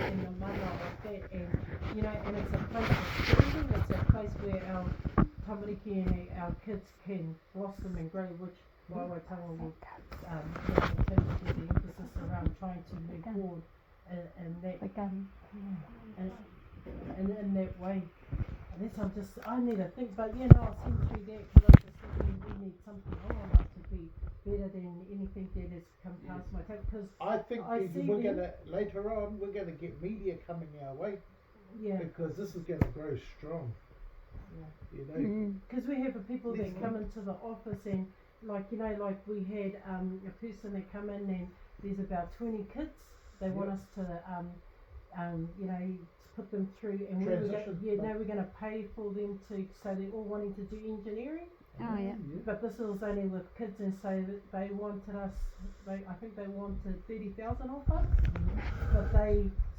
in the mana of that, and you know, and it's a place of standing, it's a place where our tamariki and our kids can blossom and grow, which puawaitanga will continue to the emphasis around trying to move forward and that and in that way. And that's I need to think, but I'll send through that because I'm just thinking we need something on us to be better than anything that has come past my tape. Because I think later on we're gonna get media coming our way. Yeah. Because this is gonna grow strong. Yeah. Because we have people that come into the office and like we had a person that come in and there's about 20 kids. They want us to put them through, and we're going to pay for them so they're all wanting to do engineering. Oh yeah. But this was only with kids, and so they wanted us. I think they wanted 30,000 off us.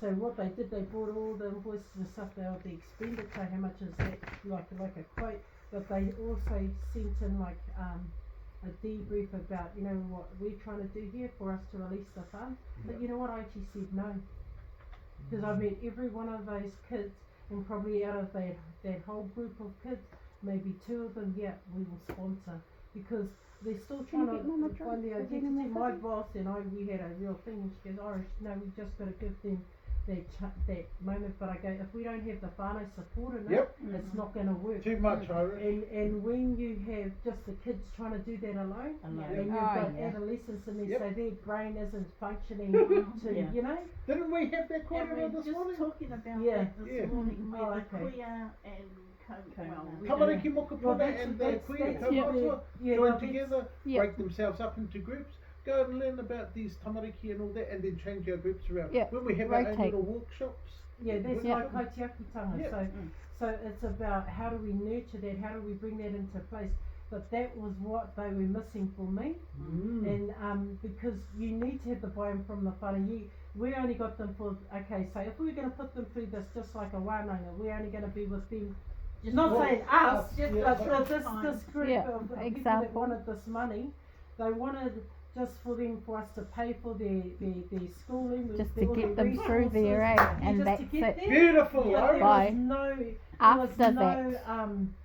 But what they did, they brought all the invoices and stuff. The expenditure, how much is that? Like a quote. But they also sent in a debrief about what we're trying to do here for us to release the fund. But you know what? I actually said no. Because I met every one of those kids, and probably out of that whole group of kids, maybe 2 of them, we will sponsor. Because they're still trying to find the identity. My boss and we had a real thing, and she goes, Irish, no, we've just got to give them that moment. But I go, if we don't have the whānau support in it, it's not going to work. Too much, Irish. And when you have just the kids trying to do that alone. And you've got adolescents in there, so their brain isn't functioning Didn't we have that quarter this morning? Talking about that this morning, where the queer and Tamariki Mokopuna and the queer Kaumata join together, break themselves up into groups, go and learn about these tamariki and all that, and then change our groups around. When we have our own little workshops. That's like puawaitiatanga. So it's about how do we nurture that, how do we bring that into place. But that was what they were missing for me. And because you need to have the buy-in from the whānau. We only got them for, so if we were going to put them through this just like a wānanga, we're only going to be with them. Saying us, but this group of people that wanted this money, they wanted just for us to pay for their schooling, just to get them through there, and that's it. Beautiful, right? After that,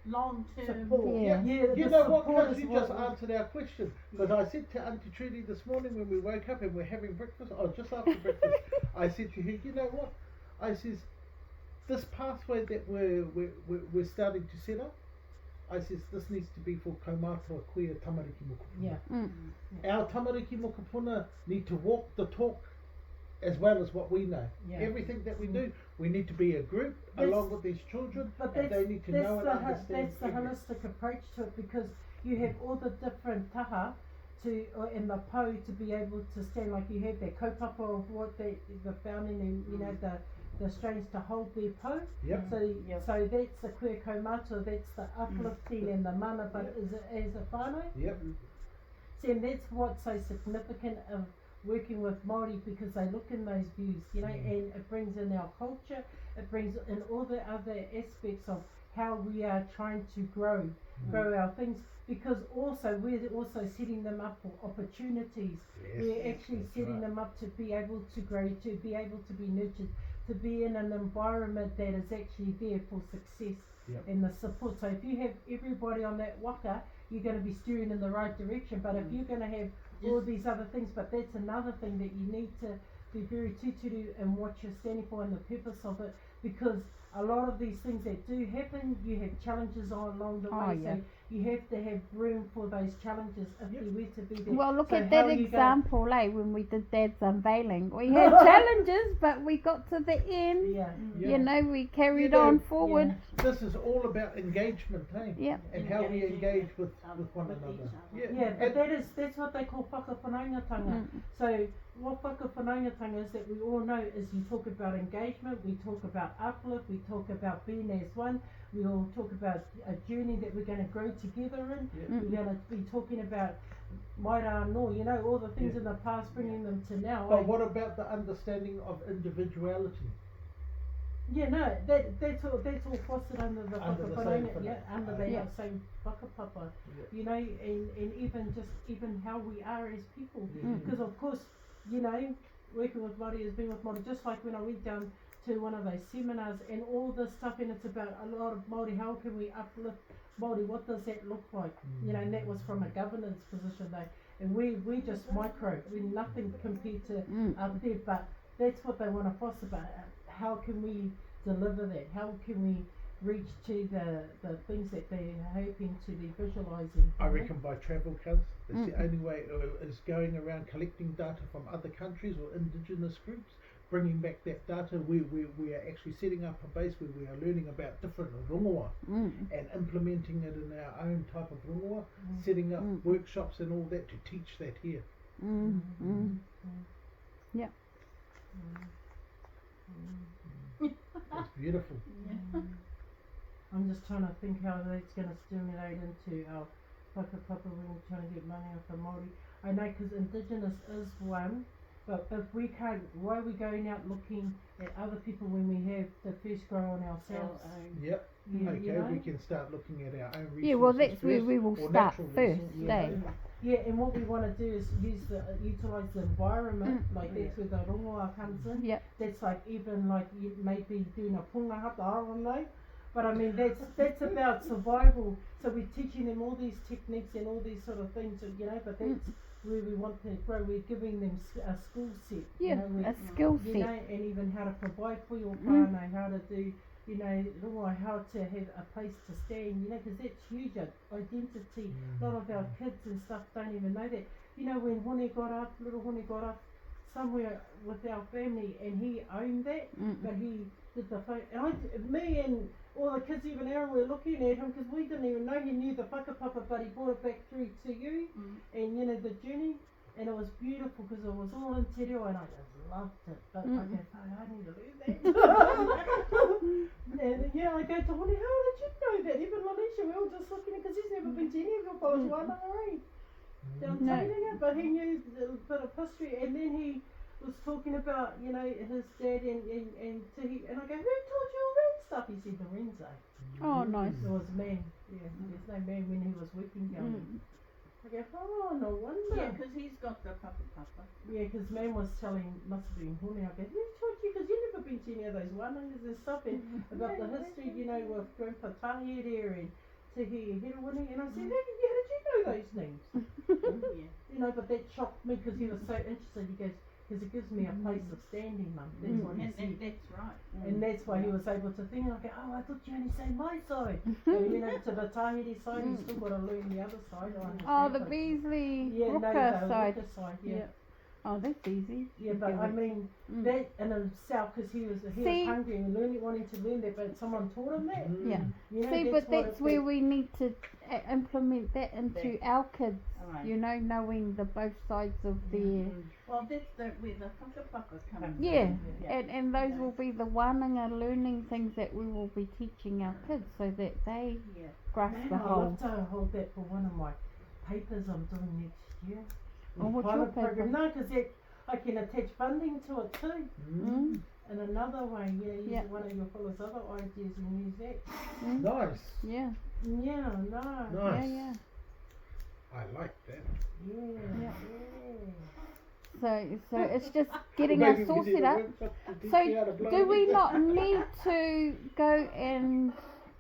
long-term support. You know what, Coach, you just answered our question. Because I said to Auntie Trudy this morning when we woke up and we're having breakfast, just after breakfast, I said to her, you know what? I says, this pathway that we're starting to set up, I says this needs to be for kaumātua queer tamariki mokopuna. Our tamariki mokopuna need to walk the talk as well as what we know. Everything that we do, we need to be a group along with these children, and they need to know and understand. That's the holistic approach to it, because you have all the different taha in the po to be able to stand, like you have that kaupapa of what the founding and the strains to hold their po. So that's the queer kaumātua, that's the uplifting and the mana, but as a whānau. And that's what's so significant of working with Māori, because they look in those views, and it brings in our culture, it brings in all the other aspects of how we are trying to grow our things, because also we're also setting them up for opportunities. We're actually setting them up to be able to grow, to be able to be nurtured, to be in an environment that is actually there for success and the support. So if you have everybody on that waka, you're going to be steering in the right direction. But if you're going to have all these other things, but that's another thing that you need to be very tutoru in what you're standing for and the purpose of it, because a lot of these things that do happen, you have challenges along the way. So you have to have room for those challenges if you were to be there. Well, look at that example, when we did Dad's unveiling. We had challenges, but we got to the end. We carried on forward. This is all about engagement, and how we engage with one another. But that's what they call whakawhanaungatanga. So what whakawhanaungatanga is that we all know is you talk about engagement, we talk about uplift, we talk about being as one, we all talk about a journey that we're going to grow together in. We're going to be talking about maira anō, all the things in the past, bringing them to now. But what about the understanding of individuality? That's all fostered under the whakawhanaunga, under the same whakapapa, and even how we are as people. Because of course, working with Māori is being with Māori, just like when I went down to one of those seminars and all this stuff, and it's about a lot of Māori, how can we uplift Māori, what does that look like? You know, and that was from a governance position though, and we just micro, we're nothing compared to up there, but that's what they want to foster, but how can we deliver that? How can we reach to the things that they're hoping to be visualising? I reckon by travel, cuz it's the only way is going around collecting data from other countries or indigenous groups, bringing back that data. We are actually setting up a base where we are learning about different rongoa and implementing it in our own type of rongoa, setting up workshops and all that to teach that here. Yeah. It's beautiful. Yeah. I'm just trying to think how that's going to stimulate into our whakapapa when we're trying to get money off the Māori. I know because Indigenous is one, but if we can't, why are we going out looking at other people when we have the first grow on ourselves? Yep. Yeah, Okay, you know? we can start looking at our own resources. Yeah, well that's where first, we will or start natural first, resources. eh? Yeah, and what we want to do is utilise the environment, like that's where the rongoa comes in. Yep. That's like even like you maybe doing a pungahata, I don't know. But I mean that's about survival. So we're teaching them all these techniques and all these sort of things, you know, but that's where we want to grow. We're giving them a skill set. Yeah, you know, a skill you set. know, and even how to provide for your whānau, how to do, you know, rongoa, how to have a place to stand, you know, because that's huge identity. A lot of our kids and stuff don't even know that. You know, when little Hone got up somewhere with our family and he owned that, but he did the phone, and me and all the kids, even Aaron, were looking at him because we didn't even know he knew the whakapapa, but he brought it back through to you and, you know, the journey, and it was beautiful because it was all in te reo and I just loved it, but I go, I need to learn that. And yeah, I go to Hone, how did you know that? Even Lanisha, we were just looking at because he's never been to any of your fellas whānau, I'm telling you, but he knew a bit of history, and then he was talking about, you know, his dad and Tihi, and I go, who told you all that stuff? He said, Lorenzo. Oh, nice. It was man, yeah, there's no man when he was working down there. I go, oh, no wonder. Yeah, because he's got the whakapapa. Yeah, because man was telling, must have been Hone, I go, who told you, because you've never been to any of those wānangas and stuff, and about the history, you know, with Grandpa Tahi there, and Tihi Hirawini, and I said, how did you know those names? Yeah. You know, but that shocked me because he was so interested. He goes, because it gives me a place of standing, Mum. That's what he said. That's right. And that's why he was able to think. And I go, oh, I thought you only say my side. And you know, to the Tahiti side, he's still got to learn the other side. Oh, the Beasley the Rooker side. Rooker side, yeah. Oh, that's easy. Yeah, but I mean, that in himself, because he was hungry and wanting to learn that, but someone taught him that. Yeah. You know, See, but that's where we need to implement that into our kids. Right. You know, knowing the both sides of their. Well, that's where the whakapapa comes Yeah, in. and those will be the wānanga learning things that we will be teaching our kids so that they grasp Man, the I'd whole. love to hold that for one of my papers I'm doing next year. Oh, what's your Pilot paper? program. No, because I can attach funding to it too. In another way, use one of your fellows' other ideas and use that. Nice. Yeah. Yeah, no. Nice. Yeah. I like that. Yeah. So it's just getting Maybe us we sorted need a up. workshop to teach So you how to blow do we it. not need to go and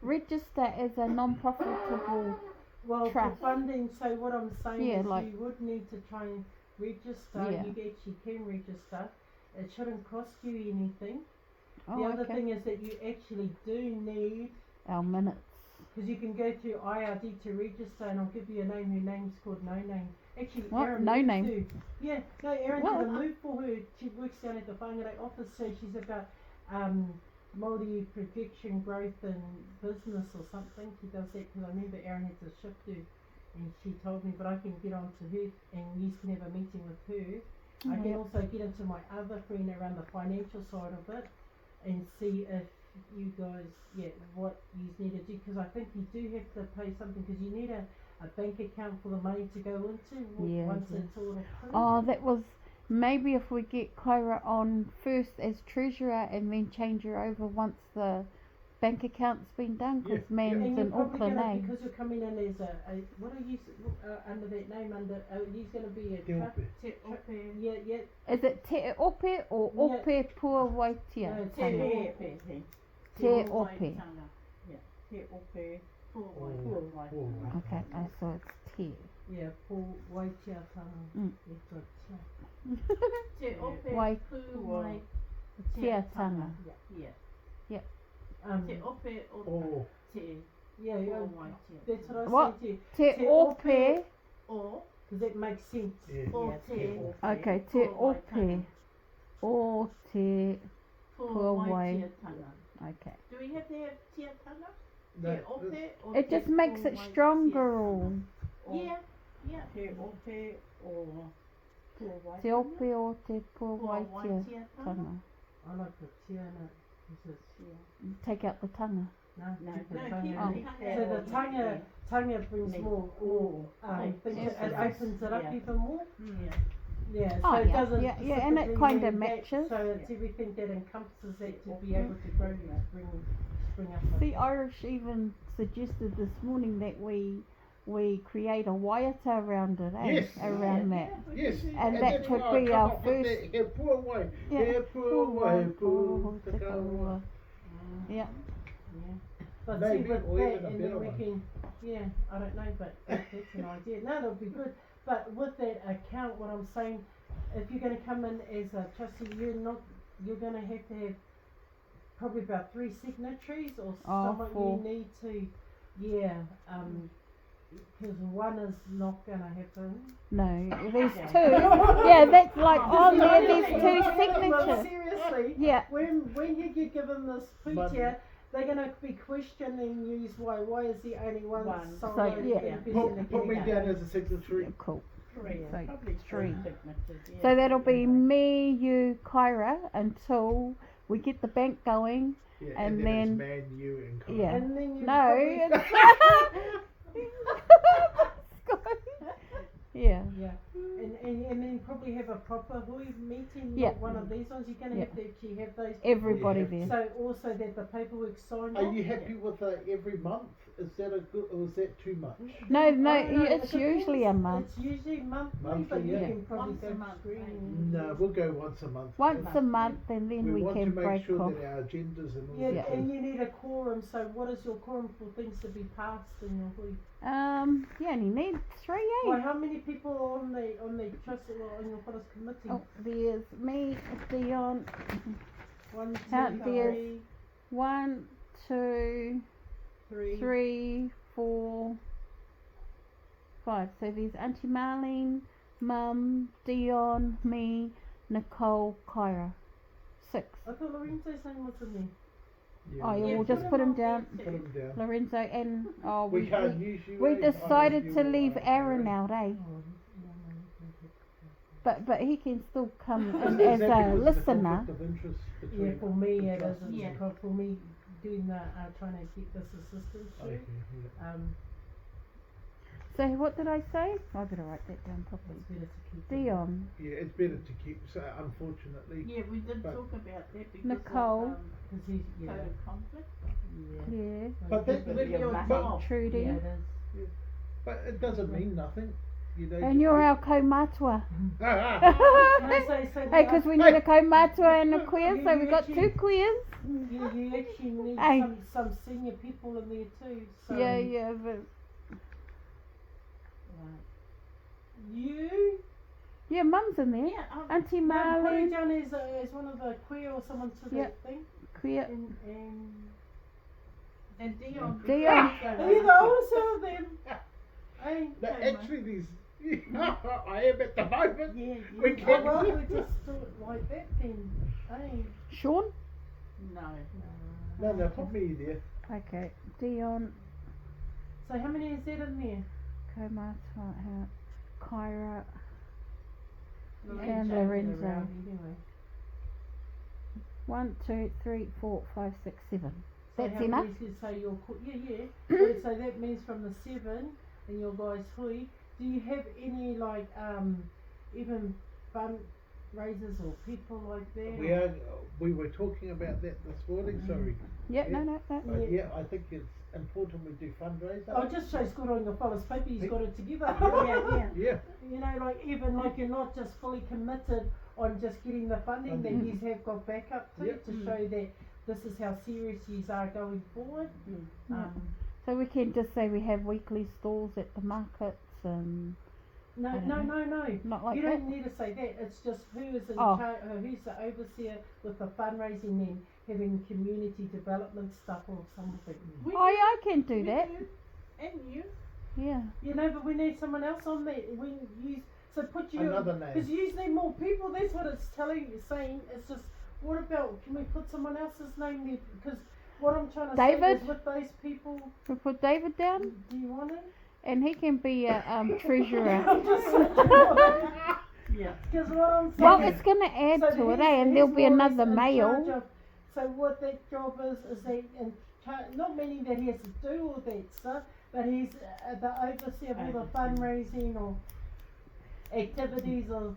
register as a non-profitable? Well, Trust. for funding, so what I'm saying Yeah, is like- you would need to try and register. Yeah. You actually can register. It shouldn't cost you anything. Oh, The other okay. thing is that you actually do need, Our minutes. because you can go through IRD to register, and I'll give you a name. Her name's called No Name. Actually, What? Erin No moved Name? to- Yeah, no, Erin What? did a move for her. She works down at the Whangarei office, so she's about Māori projection, growth and business or something. She does that because I remember Erin had to shift her, and she told me, but I can get on to her and you can have a meeting with her. I can also get into my other friend around the financial side of it and see if you guys, what you need to do, because I think you do have to pay something, because you need a bank account for the money to go into once it's all approved. Oh, that was maybe if we get Kyra on first as treasurer and then change her over once the bank account's been done because man's And you're in probably Auckland, gonna, eh? because you're coming in as a what are you under that name he's gonna be a Te ope. Te ope. yeah. Is it te ope or ope No, puawaitiatanga? Te ope. Te ope. Puawaitanga. Yeah. Te ope. Puawaitanga. Oh. Okay, I saw it's te. Yeah, puawaitiatanga. Mm. Te ope. Wai- Puawaitiatanga. Tiatanga. Yeah. Te ope o Oh. te yeah, puawaitiatanga. that's what I What? said to you. Te ope. O Does that make sense? Yeah. o Yeah, te Okay, te ope. O te. puawaitiatanga. Okay. Do we have to have tiatanga? No, Te ope or It te just makes it stronger. Or Yeah. Te ope or puawaitanga. te ope o te puawaitiatanga. Puawaitiatanga. I like the tiana. Because Take out the tanga. no, No, keep the keep tanga. the So the tanga brings Neat. more things. Yes, It yes. opens it up Yeah. even more. Yeah. Yeah, so Oh, it yeah, doesn't yeah, and it specifically kinda mean that, matches. so it's everything that encompasses that to be able to grow spring up. The Irish even suggested this morning that we create a waiata around it, eh? Yes. Around that. Yes. And that that's would why I be come our up with first- that, he puawai. Yeah. He puawai, pu Te te kaua. Yeah. But Maybe, see, with or that, even a and better then we one. can, yeah, I don't know, but that's an idea. No, that'll be good. But with that account, what I'm saying, if you're going to come in as a trustee, you're going to have probably about 3 signatories or someone 4. you need to, because one is not going to happen. No, there's 2. Yeah, that's like on there. There's 2 Well, signatures. seriously, Yeah. when you get given this Money. putia, they're going to be questioning you why is the only one solo So, yeah. person Put me getting down it? as a signatory. Cool. Three. So, Probably 3. signatures, yeah. So that'll be me, you, Kyra, until we get the bank going. Yeah, And and then- it's man, you, and Kai. Yeah. And then you No, probably- yeah. yeah, and then probably have a proper hui meeting, Yeah. not one of these ones. You're going to Yeah. have to actually have those. Everybody Yeah. there. So also that the paperwork's signed Are off. you happy with every month? Is that a good, or is that too much? No, I don't know, it's it usually a depends. month. It's usually monthly, Monthly, but you yeah. can probably Once a go month, screening. No, we'll go once a month. Once a month, and then we we want can to make break sure off. that our agendas and all Yeah, that. and you need a quorum. So what is your quorum for things to be passed in your hui? You only need 3, eh? Well, how many people are on the trust or on your forest committee? Oh, there's me, Dion. 1, 2, Out there. 3, 1, 2, 3, 4, 5. So there's Auntie Marlene, Mum, Dion, me, Nicole, Kyra. 6. I thought Lorenzo's name was in there. Yeah, Oh, yeah, Yeah, we'll just put him down. Put 'em down. Lorenzo and We can't use you. we eh? decided You to or leave Aaron Aaron. out, eh? Oh, no, But he can still come Is in that as a because of the listener. conflict of interest yeah, between for me the it is. trustees? Yeah. For me doing the trying to get this assistance Okay, through. yeah. So what did I say? I better write that down properly. It's better to keep it. Dion, Yeah, it's better to keep. So unfortunately, Yeah, we did But- talk about that because Nicole. of 'Cause he's, code of conflict. yeah. yeah, But that- But that- you're but- mum. Trudy, Yeah, it is. but it doesn't mean nothing. You know. and you're our kaumatua. So Hey, because we need a kaumatua and a queer, so You we've got actually- 2 queers. you actually need Hey. some senior people in there too. So Yeah, but You yeah, Mum's in there. Yeah, Auntie put it Marlene, down as one of the queer or someone to Yeah. that thing. queer. and Dion. Dion. Either also them. Hey. No, actually, these. I am at the moment. Yeah, We yeah. can- Oh, well, we just do it like that then. Hey. Sean. No. No, put me there. Okay, Dion, So how many is that in there? kaumatua, Kyra, You And can change it Lorenzo. around Anyway. 1, 2, 3, 4, 5, 6, 7. So That's how many enough. is- So you're yeah. But so that means from the 7 and your guys hui. Do you have any like even fundraisers or people like that? We were talking about that this morning. Sorry. Yeah, Yeah. no. Yeah, I think it's important we do fundraisers. Oh, it just shows good on your fella's paper, he's got it together. Yeah. You know, like even like you're not just fully committed on just getting the funding, that you have got backup to Yep. to show that this is how serious you are going forward. So we can just say we have weekly stalls at the markets and No, not like you that. don't need to say that. It's just who is in Oh. charge, who's the overseer with the fundraising and having community development stuff or something. I can do that. And you. Yeah. You know, but we need someone else on there. We use put you Another name. because you need more people. That's what it's saying. It's just what about can we put someone else's name there? Because what I'm trying to say David? is with those people. We put David down, Do you want it? and he can be a treasurer. Yeah. Because what I'm saying. Well, it's going to add So to it, he's- and he's there'll be more or less another in charge male. of- So what that job is that in not meaning that he has to do all that stuff, but he's the overseer of all the fundraising or activities or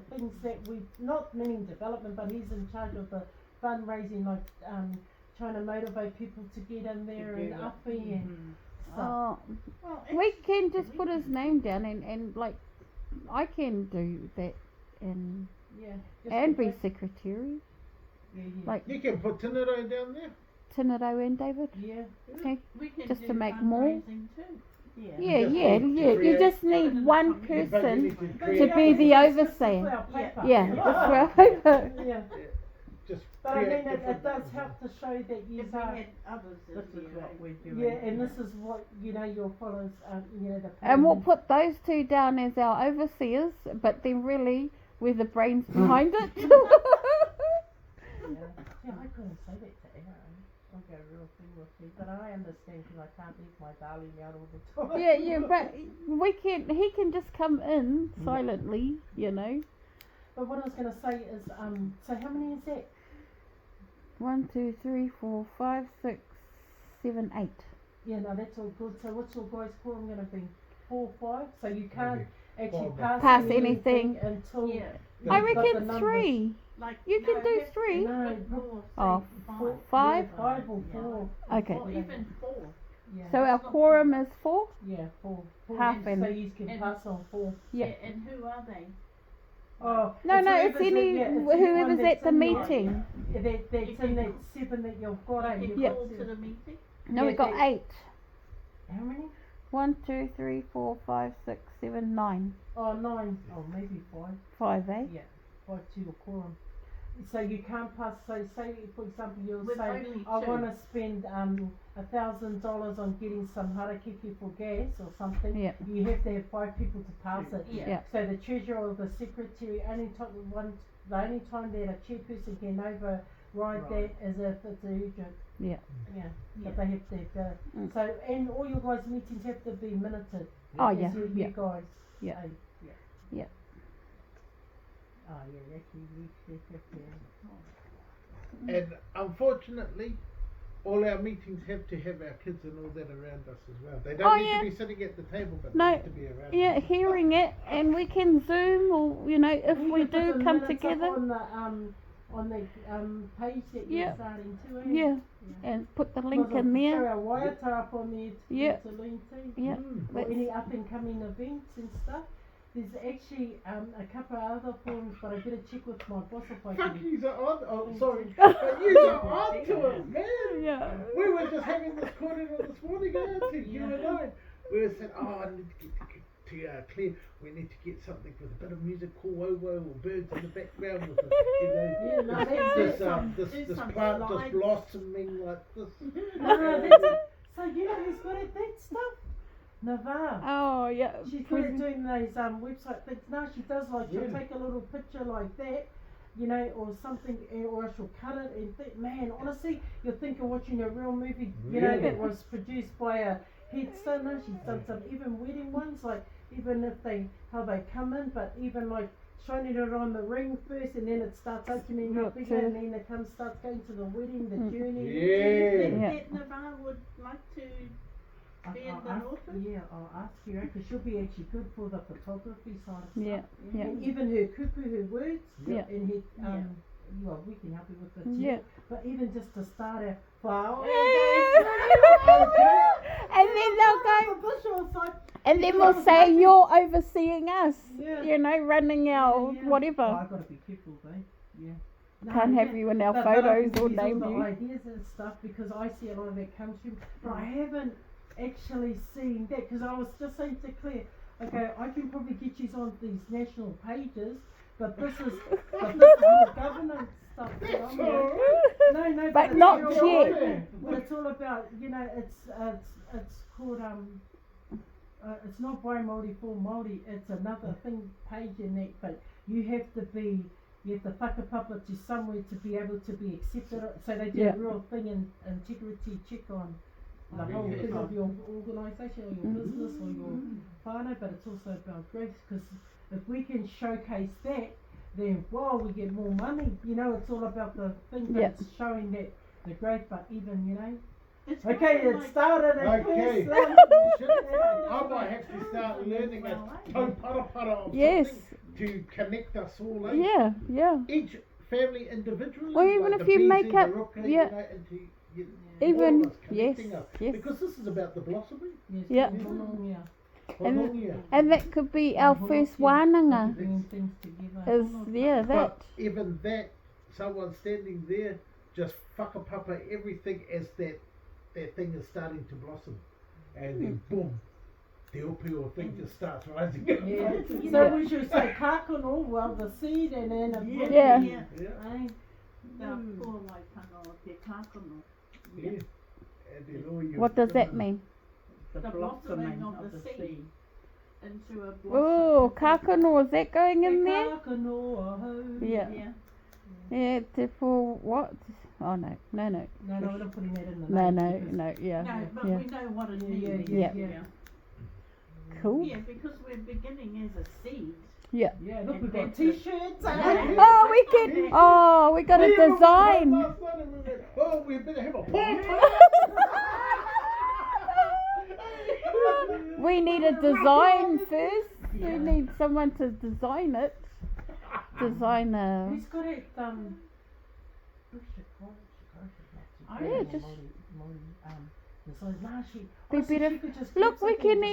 things that we not meaning development, but he's in charge of the fundraising, like trying to motivate people to get in there and uppy and stuff. Oh, we can just put his name down, and like I can do that, and be secretary. Yeah. Like You can put Tinero down there. Tinero and David. Yeah. Okay. We can Just do to make more. fundraising too. Yeah. Just You create- just need one But you person need to to create- be the This is overseer. for our paper. Yeah, just for our paper. Yeah. Just But I mean, create it different does names. help to show that you If we are. had others in This is the what we're doing. Yeah, and this is what your followers, the. And we'll put those two down as our overseers, but then really we're the brains behind it. Yeah, I couldn't say that to Aaron. I'll go real thing with you, but I understand because I can't leave my darling out all the time. yeah, but he can just come in silently, But what I was going to say is, so how many is that? 1, 2, 3, 4, 5, 6, 7, 8. Yeah, no, that's all good. So what's your guys' quorum going to be? 4, 5? So you can't Maybe actually four, pass anything. until. Yeah. I you've got the reckon numbers. 3. Like You can do have 3. No, Oh, Four, 5. Yeah, 5 or 4. Okay. Or even 4. Yeah. So our quorum is 4. Yeah, 4. Half So in. you can and- pass on 4. Yeah. And who are they? Oh, No, it's whoever's whoever's that's at the in there. meeting. That's You in can- that 7 that you've got. You You've can Yeah. got call to 7. the meeting? No, we Yeah, got they- 8. How many? 1, 2, 3, 4, 5, 6, 7, 9. Oh, 9. Oh, maybe 5. 5, eh? Yeah, 5 to your quorum. So you can't pass. So say, for example, you'll With say, only I 2. want to spend $1,000 on getting some harakiki for gas or something. Yeah. You have to have 5 people to pass it. Yeah. So the treasurer or the secretary the only time that a chairperson can override that is if it's urgent. Yeah. Yeah. Yeah. But they have to go. Mm. So and all your guys' meetings have to be minuted. Oh, as yeah. You Yeah. guys. Yeah. say. Yeah. Oh yeah, And unfortunately, all our meetings have to have our kids and all that around us as well. They don't Oh, need yeah. to be sitting at the table, but No, they need to be around. Yeah, us. hearing it, and we can Zoom, or if You we can put do the come minutes up together. on the page that you're Yeah. starting to. Yeah, and put the link in Show there. our waiata up on there Yeah. to lean to. Yeah, Or any up and coming events and stuff. There's actually a couple of other forums, but I better check with my boss if I Fuck, can. yous are on. Oh, sorry. But yous are on to it, man. Yeah. We were just having this corner this morning, you and I. We were saying, I need to get to clear. We need to get something with a bit of music, cool wow or birds in the background with Yeah, no, that's this plant just blossoming like this. No, that's it. So you know who's good at that stuff? Navarre. Oh yeah. She's good at doing those website things. No, she does she'll Really? take a little picture like that, or something, or she'll cut it and think, man, honestly, you'll think you're watching a real movie, Really? that was produced by a headstone. No, she's done some even wedding ones, even if how they come in, but even shining it on the ring first, and then it starts opening up bigger, and then it starts going to the wedding, the journey. Yeah. Do you think Yeah. that Navarre would like to I'll ask her because she'll be actually good for the photography side of stuff. Yeah. And even her kupu, her words, Yeah. and her, well, we can help you with the Yeah. but even just to start a wow. And then they'll go, The visual side. and then we'll say you're overseeing us, Yeah. you know, running our whatever. Oh, I've got to be careful though. Yeah. Can't have you in our But photos I can or use name all the you. ideas and stuff because I see a lot of that comes from, but I haven't actually seen that because I was just saying to Claire, okay, I can probably get you on these national pages, but this is more governance stuff. That I'm doing. No, But it's not real yet. open. But it's all about, you know, it's called it's not by Māori for Māori. It's another thing page in that, but you have to whakapapa to somewhere to be able to be accepted. So they do a real thing in integrity check on the whole thing of your organisation or your business or your whānau, but it's also about growth because if we can showcase that, then we get more money. You know, it's all about the thing that's showing that the growth, but even, you know. Okay, it started at Okay. first. I might have to start learning a tauparapara of Yes. something to connect us all. Yeah. Each family individually. Or even like if the you bees make and up- the roka, yeah. You know, into, Even- all of us connecting yes, us. yes. Because this is about the blossoming. Yes, Yeah. yeah. And that could be our first wānanga. Bringing things together. Is that. But even that, someone standing there just whakapapa everything as that thing is starting to blossom. And then boom, the opio thing just starts rising up. Yeah. So we should say kākono, well, the seed, and then a Yeah. Yeah. Eh? The puawaitanga o te kākono. Yeah. And then all your What does that mean? The blossoming of the seed into a blossom. Oh, kākono, is that going in Te there? kākono ahau. Yeah. Yeah. Yeah, for what? Oh no. No, we're not putting that in the No, name no, because- yeah. No, but Yeah. we know what it Yeah, means. yeah. Cool. Yeah, because we're beginning as a seed. Yeah. Yeah, look, we've got That's it. t-shirts. Yeah. Oh, we can. Oh, we got a design. Oh, we better have a pop. We need a design first. We need someone to design it. Design a. Who's got it, Yeah, just- Be Be better. Look, we can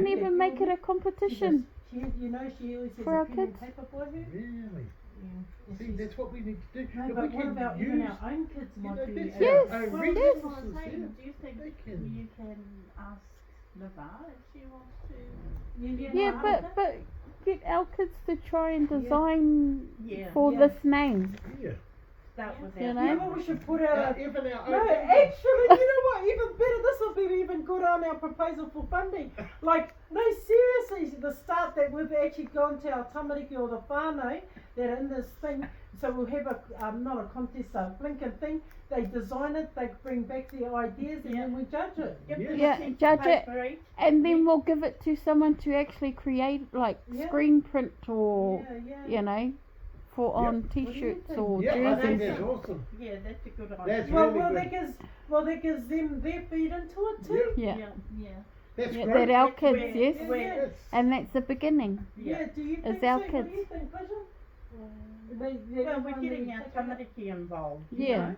even make it a competition. She, you know, she always says For our a pen and kids. paper by her. Really? Yeah. See, that's what we need to do. No, If but we what can about use, even our own kids you might know, be that's Yes. our Well, own that's resources, what I'm saying. yeah. Do you think They can. you can ask Navar if she wants to? Yeah, but get our kids to try and design Yeah. for Yeah. this name. Yeah. Start with You our know? Yeah, but we should put out Even our No, own. actually, you know what? Even better. This will be even good on our proposal for funding. Like, no, seriously, the start that we've actually gone to our tamariki or the whānau that are in this thing. So we'll have a not a contest, a blinking thing. They design it, they bring back their ideas, and then we judge it. Yeah. Yeah, judge it, and then we'll give it to someone to actually create, like Yeah. screen print or Yeah. you know, for Yep. on T-shirts think? or Yeah, I think jerseys. that's awesome. Yeah, that's a good idea. That's Well, really good. that gives them their feed into it too. Yeah, Yeah. That's yeah, great. that our That's kids, where- yes, Yeah. That's- and that's the beginning. Yeah. Do you It's think our so? What kids. do you think, Vision? Well, we're getting our tamariki involved. you Yeah. know.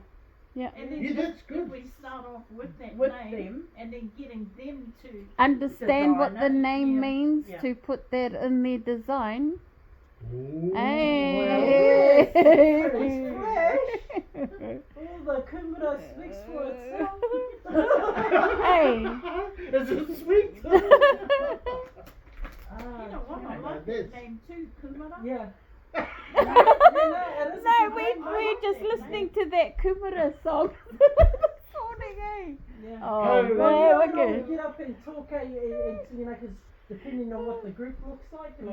Yeah, And then Yeah, just, that's good. if we start off with that With name, them. and then getting them to understand what the Design it, name yeah, means yeah. to put that in their design. Ooh, Hey. It's fresh. All the kumara speaks for itself. Hey. Is it sweet? you know what, I like that name too, Kumara. Yeah. No, we're just listening to that Kumara song this morning, eh? Yeah. Oh, Hey, Well, man, you look know, at we get up and talk, and, you know, because depending on what the group looks like, it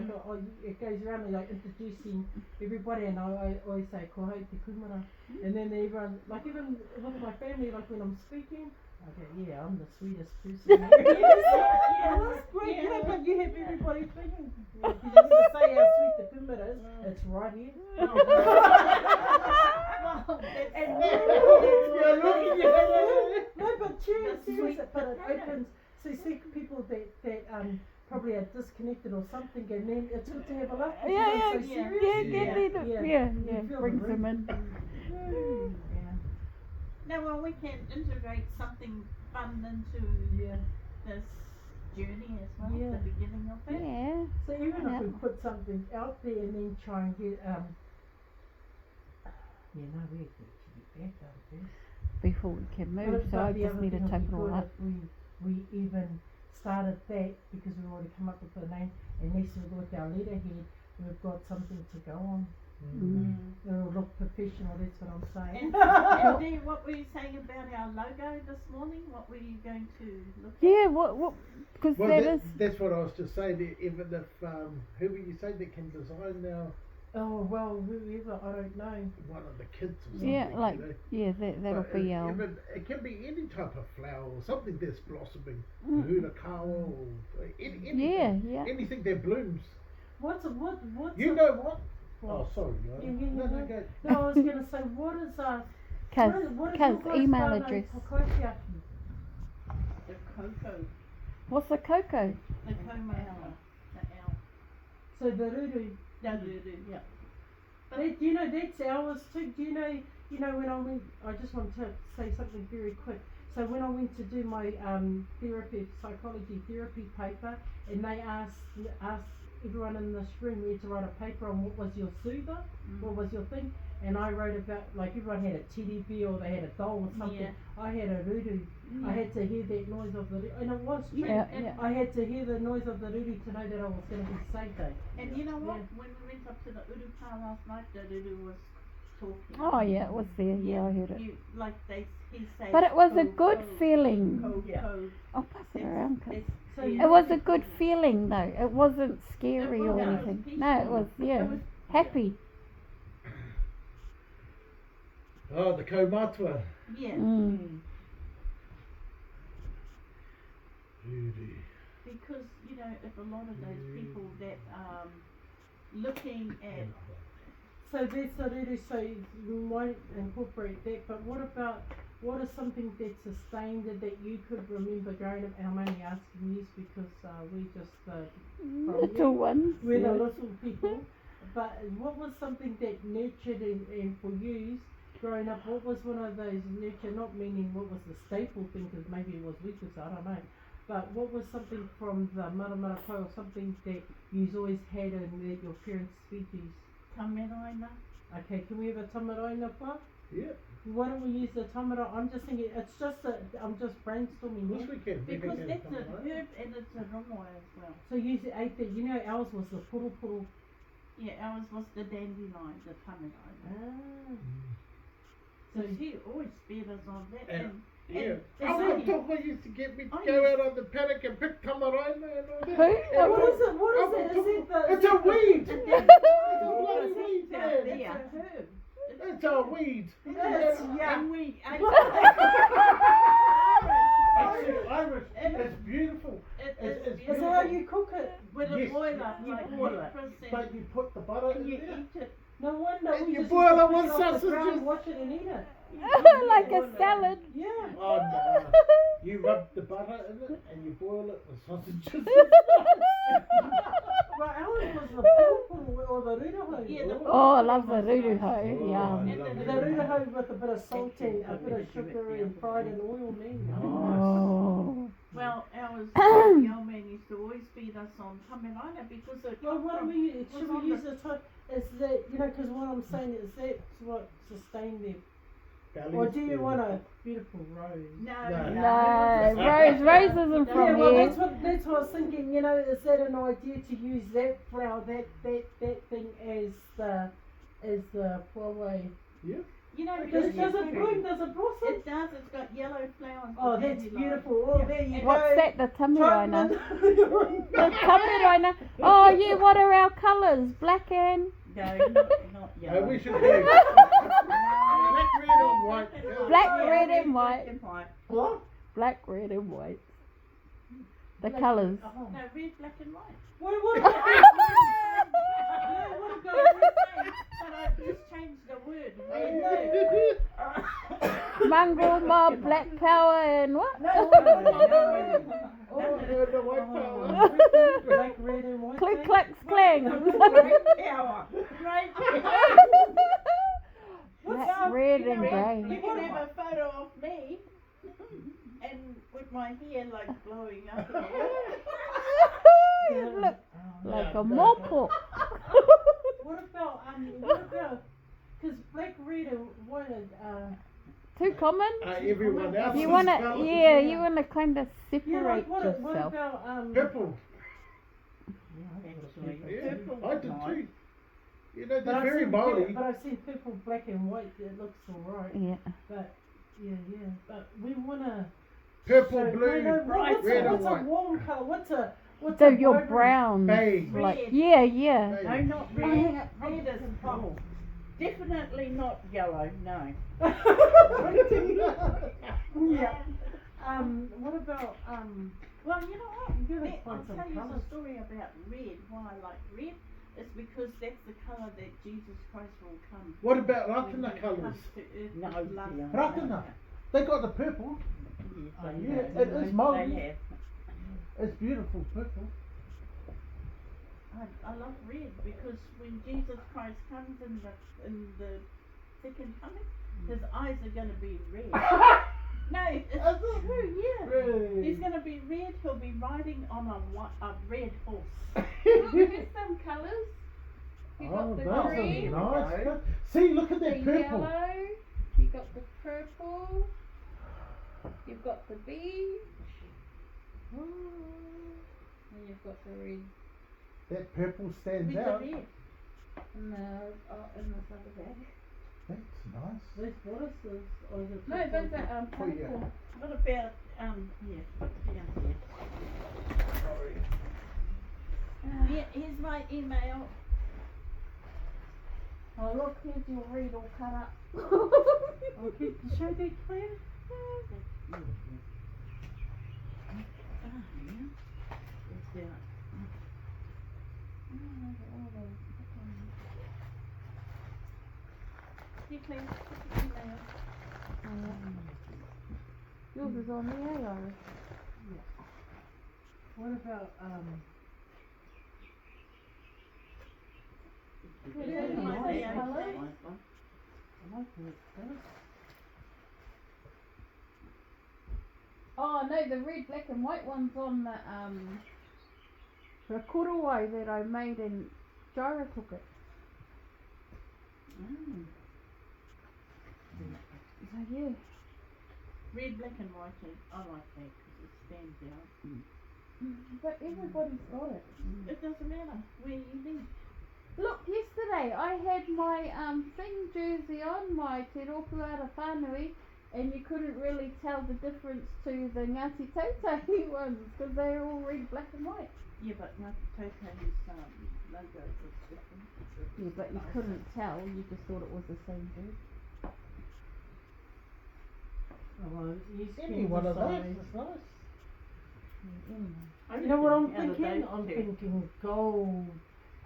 goes around and like introducing everybody, and I always say, ko hau te kumara. And then everyone, like even with my family, like when I'm speaking, I go, yeah, I'm the sweetest person. Well, that's great, you know, but you have everybody thinking. Because you never say how sweet the kumara is, it's right here. You're looking at it. No, but seriously, but it opens. See, it's good to have a laugh. Yeah, So serious. yeah. Brings them in. No, well, we can integrate something fun into this journey as well, the beginning of it. Yeah. So even if we put something out there and then try and get, we get back out first. Before we can move, so I just need to take it all up. We even started that because we've already come up with the name, and next with our letterhead, we've got something to go on. It'll look professional, that's what I'm saying. And Dee, what were you saying about our logo this morning? What were you going to look at? Yeah, what, because that's what I was just saying, even if, who were you saying that can design now? Oh, well, whoever, I don't know. One of the kids or something. Yeah, like, you know? that'll be our... It can be any type of flower or something that's blossoming. Hurakawa or anything. Yeah. Anything that blooms. What's You know what? What? Oh, sorry. No, go. No, I was going to say, what is Kaz, email address. The cocoa. What's the cocoa? The owl. The owl. So the ruru. Yeah. But do you know that's ours too? Do you know when I went, I just want to say something very quick. So when I went to do my psychology therapy paper, and they asked everyone in this room, we had to write a paper on what was your soother, what was your thing, and I wrote about, like everyone had a teddy bear or they had a doll or something. Yeah. I had a ruru. I had to hear that noise of the ruru, and it was true. Yeah. I had to hear the noise of the ruru to know that I was going to be safe. And you know what? When we went up to the urupa last night, the ruru was talking. Oh yeah, it was there. Yeah, I heard it. He said. But it was a good feeling. I'll pass it around. It was a good feeling though. It wasn't scary or anything. No, it was happy. Oh, the kaumatua. Yeah. Because, you know, if a lot of those people that looking at... So that's the ruru, so we might incorporate that, but what is something that's sustained that you could remember growing up? And I'm only asking this because we're just little ones. We're the little people. But what was something that nurtured and for you growing up, what was one of those nurture, not meaning what was the staple thing, because maybe it was weakness, I don't know, but what was something from the Maramarako or something that you've always had and that your parents feed you? Tamaraina. Okay, can we have a tamaraina, pa? Yeah. Why don't we use the tamara? I'm just thinking, it's just I'm just brainstorming here. Yes, we can. Because that's a herb and it's a rongoa as well. So you ate that, you know ours was the puru. Yeah, ours was the dandelion, the tamaraina. So he always fed us on that. And Awatoko used to get me to go out on the paddock and pick tamaraina and all that. What is it? It's a weed! It's a bloody weed, man! It's a weed! It's and we ate Actually, Irish, it's beautiful. Is that how you cook it? with a boiler, you boil it. But you put the butter in You there. eat it. No wonder And we you just boil used to it with pick off the ground, sausages. wash it and eat it. Like a salad. Yeah. Oh no. You rub the butter in it and you boil it with sausages. Well, ours was the puru or the ruruho. Yeah, Oh, I love the ruruho. Oh, Yum. The ruruho with a bit of salt and a bit of sugar and fried in oil, man. Oh. Well, the old man used to always feed us on tamaraina because it Well, what should we use the time? Is that, you know, because what I'm saying is that's what sustained them. Or do you want a beautiful rose? No. Rose isn't from Yeah, well, here. that's what I was thinking, you know, is that an idea to use that flower, that thing as the puawai? Yeah. You know, Because does it bloom, does it blossom? It does, it's got yellow flowers. Oh, that's beautiful. Oh, there you go. What's that? The tamaraina. The The tamaraina. Oh yeah, what are our colours? Black and... No, not yellow. We should do black, red or white. Black, red and white. What? Black, red and white. The colours. Oh. No, red, black and white. What No, what about the but I just changed the word. Red, Mongrel mob, black power and what? No. Oh, the white power. Black, red and white. Click, clack, clang. Great power. Great power. That's red and You grey. can have a photo of me and with my hair like blowing up. Look like Yeah, a moko. What about, because black, red and white are, Too common? Everyone else. You is wanna, colours. yeah, you wanna kind of yeah, separate like what yourself. about, Purple. Actually, Yeah, purple I did nice. too. You know, but they're I've very seen boldy. but I've seen purple, black and white, it looks alright, Yeah. but, yeah, but we wanna, Purple, so, blue, what's red a and white. warm colour, what's a So your vibrant- brown, Beige. like Red. yeah. Beige. No, not Red. red. Red is pop. Definitely not yellow, no. Yeah. What about, Well, you know what? You gotta I'll find some tell you colours. the story about red. Why I like red is because that's the colour that Jesus Christ will come. What about when Ratana he colours? comes to earth No, with love. dear. Ratana. They got the purple. Yes, Oh, I yeah, know. it is moldy. They have. It's beautiful purple. I love red because when Jesus Christ comes in the second coming, his eyes are going to be red. No, it's true, yeah. Really? He's going to be red. He'll be riding on a red horse. Here's some colours. You got Oh, the those green, are nice. See, look at the that purple. yellow, you got the purple, you've got the beige, and you've got the red. That purple stands With out. the red. And the, in this other bag. That's nice. what is this? Or is it No, those are Oh, yeah. purple. What about here? Here's my email. Oh look, here's your reed all cut up. Okay, show that clear? Yours is on the Iris. What about, Yeah, nice nice colour. colour. I like this. Oh no, the red, black and white one's on the kuruwai that I made in Jara took it. So yeah. Red, black and white, I like that because it stands out. But everybody's got it. It doesn't matter where you live. Look, yesterday I had my thing jersey on, my Te Ropu Ara Whānui, and you couldn't really tell the difference to the Ngāti Tautau ones because they're all red, black and white. Yeah, but Ngāti Tautau's logo was different. Yeah, but you couldn't tell, you just thought it was the same bird. Oh, well, you Any one of those is nice. Anyway. You know what I'm Out of thinking? those I'm two. thinking gold,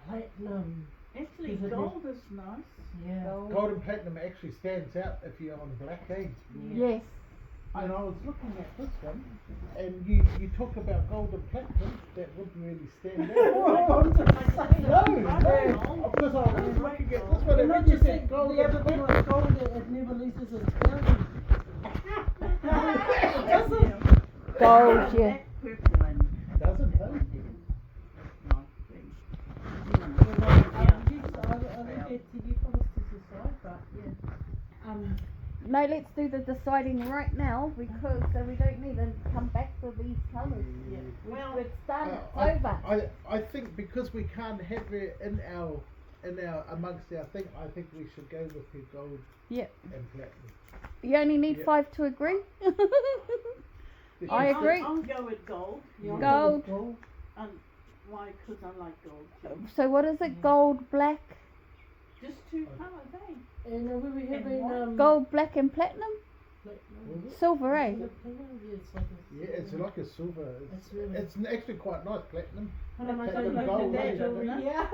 platinum. Actually, Is it gold is nice. Yeah. Gold and platinum actually stands out if you're on black, eh? Yes. And I was looking at this one, and you talk about gold and platinum, that wouldn't really stand out. No, because I was looking at this one, and when you said gold the and other thing platinum, with gold, it never loses its value. Doesn't. Gold, yeah. That purple and doesn't it? nice thing. I'll leave it to you fellas to decide, but yeah. No, let's do the deciding right now because we don't need to come back to these colours. Well, It's done, it's I, over. I think because we can't have it in our amongst our thing, I think we should go with the gold Yep. and platinum. You only need Yeah. 5 to agree. I yeah, agree. I'll go with gold. Gold. Why? Because I like gold too. So what is it? Gold, black, Just two colours, eh? And we were having gold, black and platinum? platinum. Silver, eh? Is it platinum? Yeah, it's like a, Yeah, it's like a silver. It's really- It's actually quite nice platinum. Hold on, I Platinum don't gold, have that eh? jewelry here.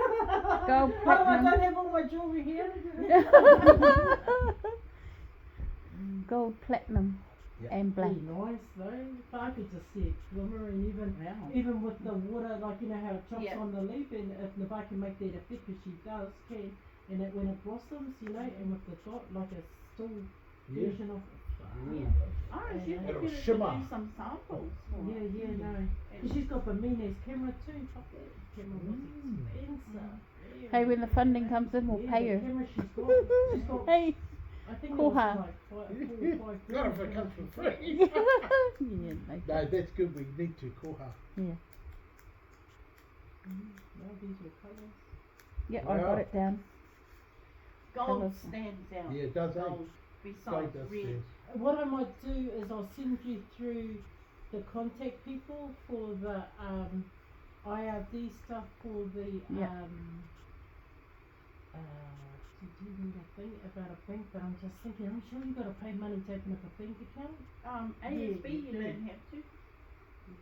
Gold, Oh, I platinum. don't have all my jewelry here. Gold, platinum, Yeah. and black. Really nice though. But I could just see it glimmering even with the water, like you know how it chops Yeah. on the leaf, and if Navai can make that effect, because she does, and it when it blossoms, you know, and with the dot, like a still Yeah. version of it. Yeah. Iris, you And, could it'll get her to shimmer. do some samples for Yeah, us. yeah, no. And- Because she's got Bamine's camera too. Fuck that camera was Mm. expensive. Hey, when the funding comes in, we'll Yeah, pay the her. camera she's got, Hey. I think Cool, it was huh? like 4 or 5 Not if it comes for free. Yeah, no. No, that's good. We need to call her. No, these were colours. Yeah, I got it down. Gold Colours. stands out. Yeah, it does. Gold Gold besides does red. stand. What I might do is I'll send you through the contact people for the IRD stuff for the Yeah. to do a thing about a bank, but I'm just thinking, I'm sure you got to pay money to open up a bank account. ASB you you do. don't have to.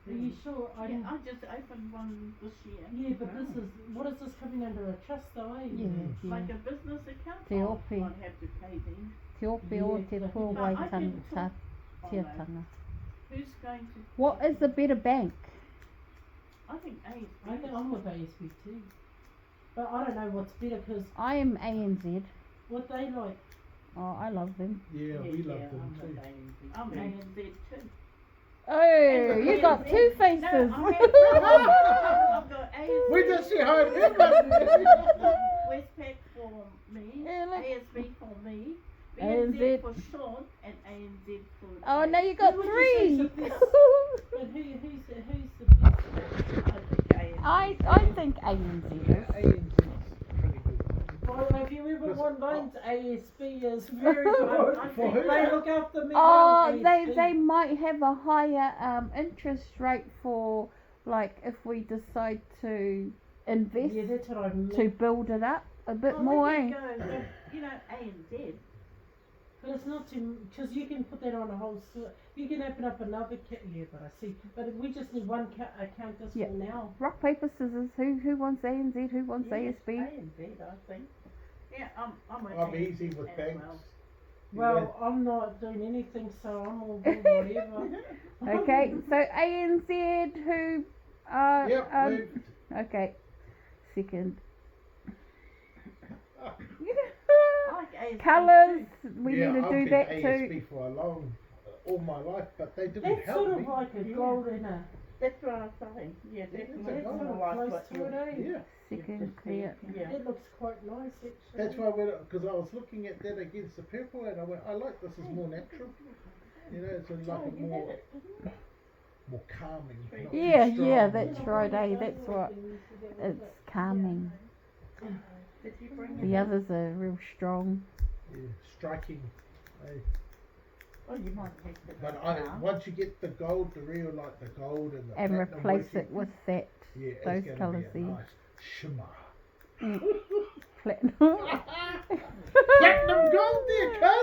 Are you sure? I Yeah, didn't. I just opened one this year. Yeah, but this is what is this coming under a trust though, eh? Yeah, yeah. Like a business account. Te I'll ope. have to pay them. Te ope o te Yeah, puawaitiatanga. Oh, who's going to? What is a better bank? I think ASB. I think I'm with ASB too, but I don't know what's better because I am ANZ. what they like. Oh, I love them. Yeah, we love them I'm too. with ANZ I'm too. ANZ too. Oh, you got two faces. No, I've got ASB. We just see how it happens. Westpac for me, Yeah, look. ASB for me, ANZ. BNZ for Sean, and ANZ for. Oh, now you got Who would you three. say is the best? But who's the best? I think ANZ is. ANZ's pretty good. Well, if you ever Because- want loans, ASB is very good. For who? They look after me. Oh, well, they might have a higher interest rate for like if we decide to invest Yeah, that's what I mean. to build it up a bit Well, more. there Eh? you go. You know, ANZ. But it's not too, because you can put that on a whole, you can open up another yeah, but I see, but we just need one account just Yeah. for now. Rock paper scissors. Who wants ANZ? Who wants Yes, ASB? ANZ, I think. Yeah, I'm with I'm ANZ easy with as banks. well. Well, I'm not doing anything, so I'm all good, whatever. Okay, so ANZ. Who? Yep, moved. Okay. Second. I like ASB Colours. too. We Yeah, need to I've do been that ASB too. for all my life, but they didn't That's help sort of me. like a Yeah. gold in a, That's what I'm saying. Yeah, that's It's a much gold. more sort like of what close to you. it, eh? Yeah, Second clear. Yeah. It looks quite nice, actually. that's why because I was looking at that against the purple, and I went, I like this is more natural. You know, it's a, like Oh, a you more did it. more calming. not too Yeah, strong. yeah, that's right, eh? That's what. It's It's calming. Did you bring The it? others are real strong. Yeah, striking. Eh? Oh, you might take it. But now. once you get the gold, the real like the gold and the And platinum replace working, it with that yeah, it's those gonna colours be a there. nice shimmer. platinum. Platinum gold there, cuz!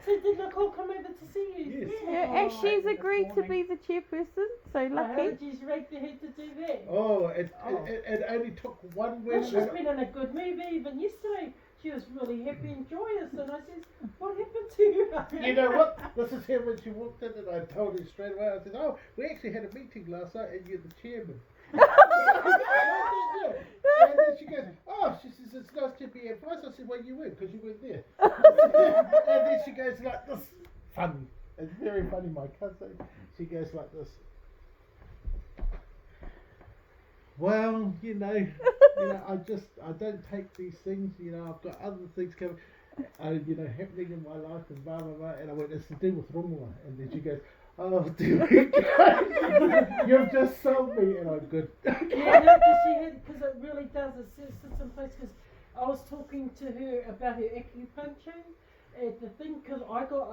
So did Nicole come over to see you? Yes. Yeah, and she's agreed to be the chairperson, so How lucky. did you rake the head to do that? Oh, Oh. it only took one Well, word. she's been in a good mood even yesterday. She was really happy and joyous, and I said, "What happened to you?" You know what? This is here when she walked in, and I told her straight away. I said, "Oh, we actually had a meeting last night, and you're the chairman." And then she goes, "Oh," she says, "it's nice to be advised." I said, "Well, you weren't because you weren't there." And then she goes like this. Funny. It's very funny. My cousin. She goes like this. Well, I don't take these things. I've got other things coming. Happening in my life and blah blah blah. And I went, it's to do with rongoa. And then she goes, "Oh, dear God, you've just sold me." And I'm good. Yeah, no, because it really does. It sits in place. Because I was talking to her about her acupuncture at the thing. Because I go,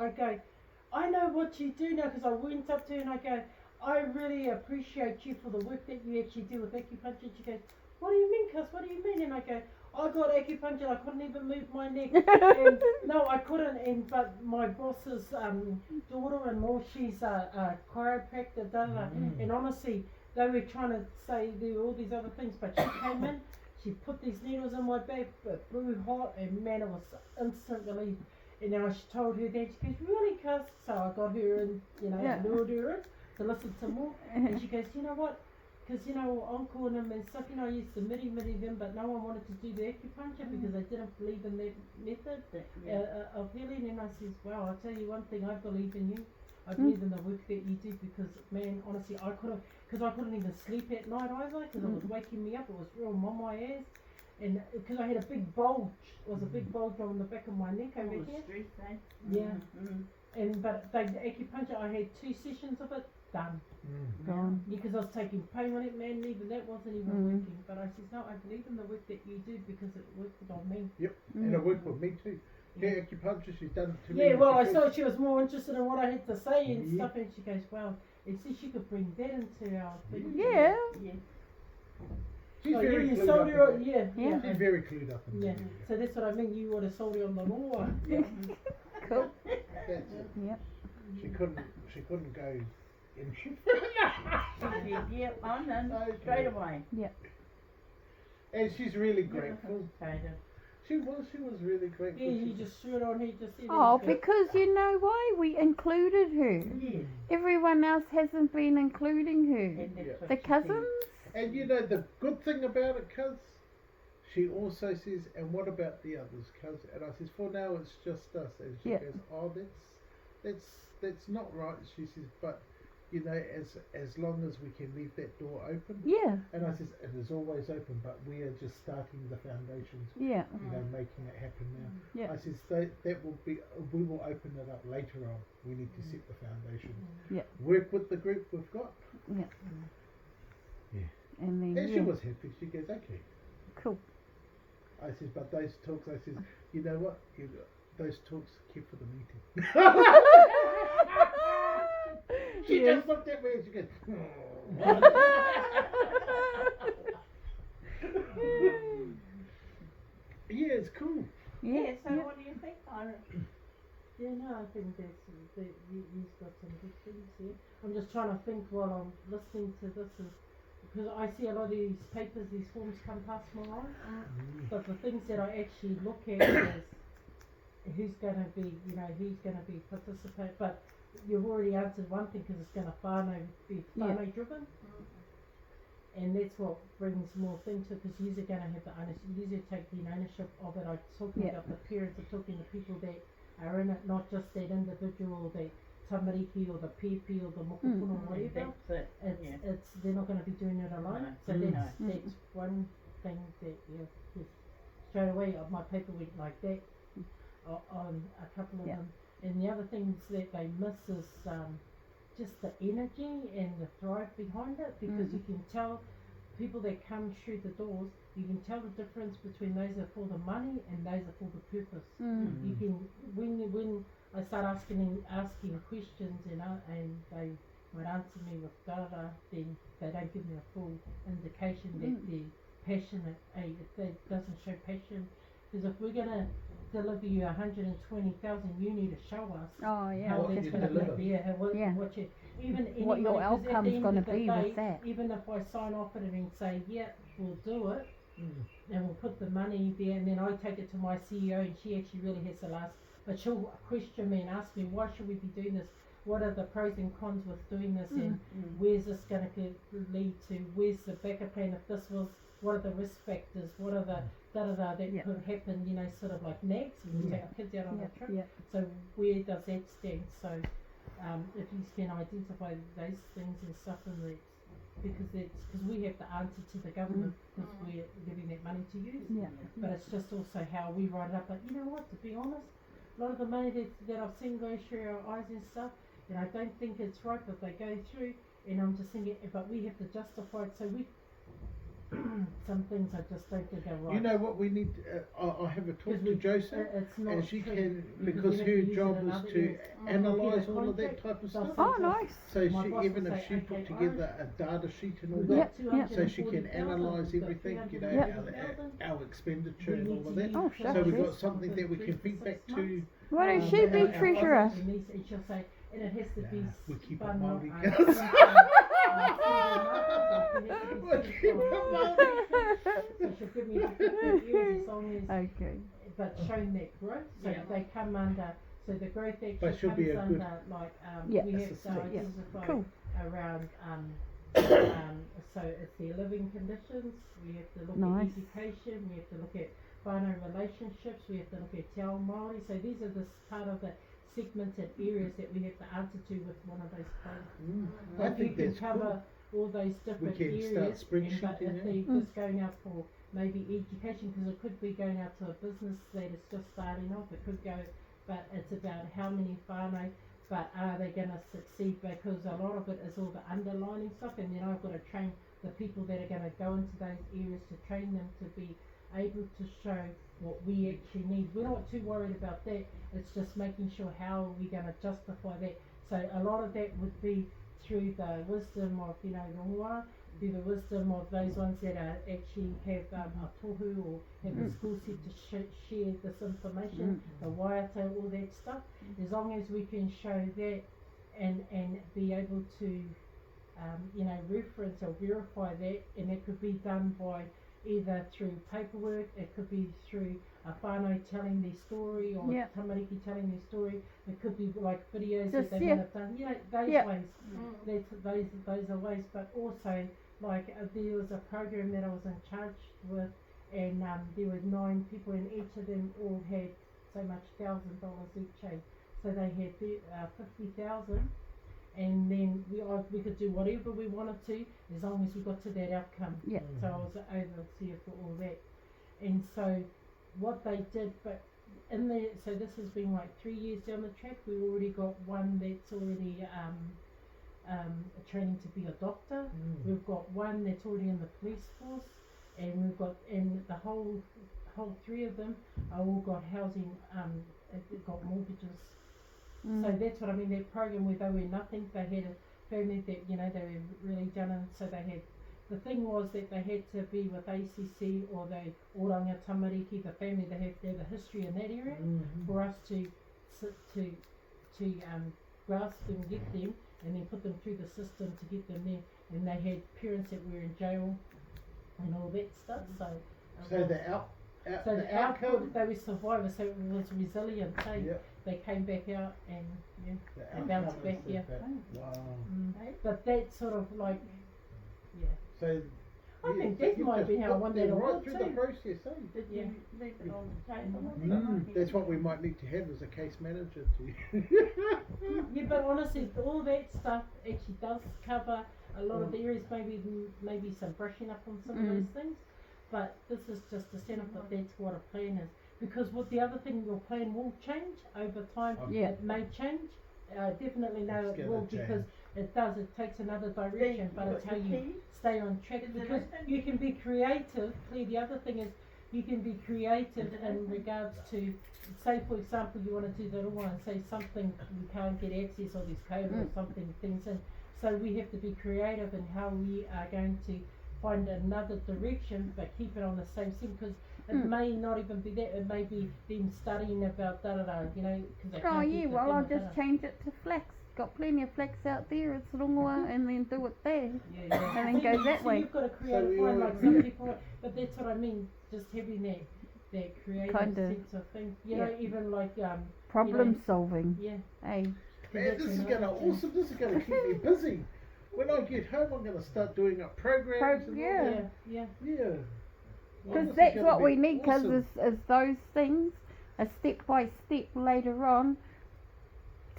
I know what you do now. Because I went up to her and I go, "I really appreciate you for the work that you actually do with acupuncture." She goes, "What do you mean, cuz? What do you mean?" And I go, "I got acupuncture. I couldn't even move my neck." And no, I couldn't. But my boss's daughter-in-law, she's a chiropractor. And honestly, they were trying to say there were all these other things, but she came in. She put these needles in my back, but blew hot, and man, it was instant relief. And now she told her dad, she goes, really, cuz? So I got her in, lured her in to listen to more. And she goes, you know what? Because, uncle and him and stuff, I used to miri them, but no one wanted to do the acupuncture because they didn't believe in that method of healing. And I says, well, I'll tell you one thing, I believe in you. I believe in the work that you do because, man, honestly, I couldn't even sleep at night either because it was waking me up. It was real on my ass. And because I had a big bulge, it was a big bulge on the back of my neck over here. Stress, eh? Yeah. But the acupuncture, I had 2 sessions of it, done. Gone. Because I was taking pain on it, man, even that wasn't even working. But I says, no, I believe in the work that you do because it worked on me. Yep, and it worked with me too. Yeah. Yeah, acupuncture, she's done it to me. Yeah, well, I saw she was more interested in what I had to say and stuff, and she goes, well, it says you could bring that into our thing. Yeah. She's Oh, very you clued sold up. her, in yeah. that. She's very clued up. In Yeah, that. so that's what I mean, you would have sold her on the law. Cool. That's it. Yep. She couldn't go in. Yep, on and Okay. straight away. And she's really grateful. Hesitated. She was really grateful. Yeah, you just threw it on her, just said Oh, it. because you know why? We included her. Yes. Everyone else hasn't been including her. And that's what The she cousins? And the good thing about it, cuz, she also says, and what about the others, cuz? And I says, for now it's just us. And she goes, oh, that's not right. She says, but as long as we can leave that door open. Yeah. And I says, it is always open, but we are just starting the foundations. Yeah. Making it happen now. Yeah. I says, that will be, we will open it up later on. We need to set the foundations. Yeah. Work with the group we've got. Yeah. Yeah. And then And she was happy. She goes, okay. Cool. I says, but those talks, I says, you know what? Those talks keep for the meeting. She just looked at me and she goes, yeah, it's cool. Yeah, so what do you think, Ira? Yeah, no, I think he's got some good things here. I'm just trying to think while I'm listening to this, because I see a lot of these papers, these forms come past my eyes, but the things that I actually look at is who's going to be, participate. But you've already answered one thing, because it's going to be whānau driven. And that's what brings more things to it, because you're going to have the ownership, you're take the ownership of it. I'm talking about the parents, I'm talking to people that are in it, not just that individual, that tamariki or the pepe or the mokopuna or whatever. That's it. It's they're not going to be doing it alone. So that's one thing that straight away my paper went like that on a couple of them. And the other things that they miss is just the energy and the drive behind it, because you can tell people that come through the doors, you can tell the difference between those that are for the money and those that are for the purpose. You can when I start asking questions and they might answer me with da-da, then they don't give me a full indication that they're passionate. If it doesn't show passion, because if we're gonna deliver you 120,000, you need to show us Oh yeah. how that's you going to deliver. be. What you, even What your anybody, 'cause at the outcome's end gonna of the be day, with that. even if I sign off on it and say, yeah, we'll do it, and we'll put the money there, and then I take it to my CEO, and she actually really has the last, but she'll question me and ask me, why should we be doing this? What are the pros and cons with doing this, and where's this going to lead to? Where's the backup plan if this was? What are the risk factors? What are the that could happen? Sort of like nags when you take our kids out on a trip. So where does that stand? So if you can identify those things and stuff, and because we have to answer to the government because we're giving that money to use. But it's just also how we write it up. But you know what? To be honest, a lot of the money that I've seen go through our eyes and stuff, and I don't think it's right, but they go through, and I'm just thinking, but we have to justify it. So we. Some things I just don't think are right. You know what we need? I have a talk to Joseph, it's not and she true, can, because because you have her to use job it in is other to areas. analyse Get a all of that contract, type of they'll stuff. say Oh, to- nice. So My boss even will if say, she okay, put together a data sheet and all we've that, got Yeah. so she can 240,000, analyse we've got everything, 380,000. our expenditure We and need all of to that. use Oh, it sure. So we've Yes. got something that we can feed back to. Why don't Um, she be our treasurer? boss, and she'll say, and it has to be Nah, we keep it spun out, Māori, single girls. so she'll give me different years as long as, Okay. but showing that growth, so Yeah. they come under, so the growth actually But should comes be a good- under, like, Yeah. we have to Assistant. Yeah. identify Cool. around, so it's their living conditions, we have to look Nice. at education, we have to look at whānau relationships, we have to look at te ao Māori, so these are the part of the segmented areas that we have to answer to with one of those codes. I But you think can that's cover cool. all those different can areas, start and but spreadsheeting if it. they just going out for maybe education, because it could be going out to a business that is just starting off, it could go, but it's about how many whānau, but are they going to succeed, because a lot of it is all the underlining stuff, and then I've got to train the people that are going to go into those areas to train them to be able to show what we actually need. We're not too worried about that, it's just making sure how are we going to justify that. So a lot of that would be through the wisdom of, rongoa, through the wisdom of those ones that are actually have a tohu or have a school set to share this information, the waiata, all that stuff. As long as we can show that and be able to reference or verify that, and it could be done by either through paperwork, it could be through a whānau telling their story, or Yeah. tamariki telling their story, it could be like videos Just, that they yeah. might have done, those Yeah. ways, those are ways, but also, like, there was a program that I was in charge with, and there were 9 people, and each of them all had so much $1,000 each, so they had 50,000, and then we could do whatever we wanted to, as long as we got to that outcome. Yeah. So I was the overseer for all that, and so what they did, but so this has been like 3 years down the track. We already got one that's already training to be a doctor. We've got one that's already in the police force, and we've got, and the whole 3 of them are all got housing, got mortgages. So that's what I mean, that program where they were nothing, they had a family that, they were really done, and so they had, the thing was that they had to be with ACC or the Oranga Tamariki, the family, they have to have a history in that area for us to grasp and get them, and then put them through the system to get them there, and they had parents that were in jail and all that stuff, so the outcome, they were survivors, so it was resilient, they came back out and they bounced back, Wow. But that sort of like, So I think that might be how I won that right award through too. the process, eh? Did Yeah. you leave it on the table? That's what we might need to have as a case manager to Yeah, but honestly, all that stuff actually does cover a lot of the areas, maybe some brushing up on some of those things, but this is just a setup, but that's what a plan is. Because what the other thing, your plan will change over time, it may change, definitely know It's it gonna will, because change. it takes another direction, but it's how you key? stay on track, Is it because open? you can be creative. The other thing is you can be creative Is it in open? regards to, say for example you want to do the one, say something you can't get access, or there's code or something, things in, so we have to be creative in how we are going to find another direction but keep it on the same thing, because it may not even be that, it may be them studying about da-da-da, because they Oh can't yeah, get the well I'll thing, just change it to flax. Got plenty of flax out there, it's rongoa, and then do it there. Yeah. And then See, go that so way. you've got to create we one, all- like some people, but that's what I mean, just having that creative Kinda. sense of thing, even like, Problem solving. yeah. Hey. Man, That's this is another gonna thing. awesome. This is gonna keep me busy. When I get home, I'm gonna start doing up programs. And Yeah. all that. Yeah. Yeah. Because This is that's gonna what be we need, because awesome. is those things, a step by step later on,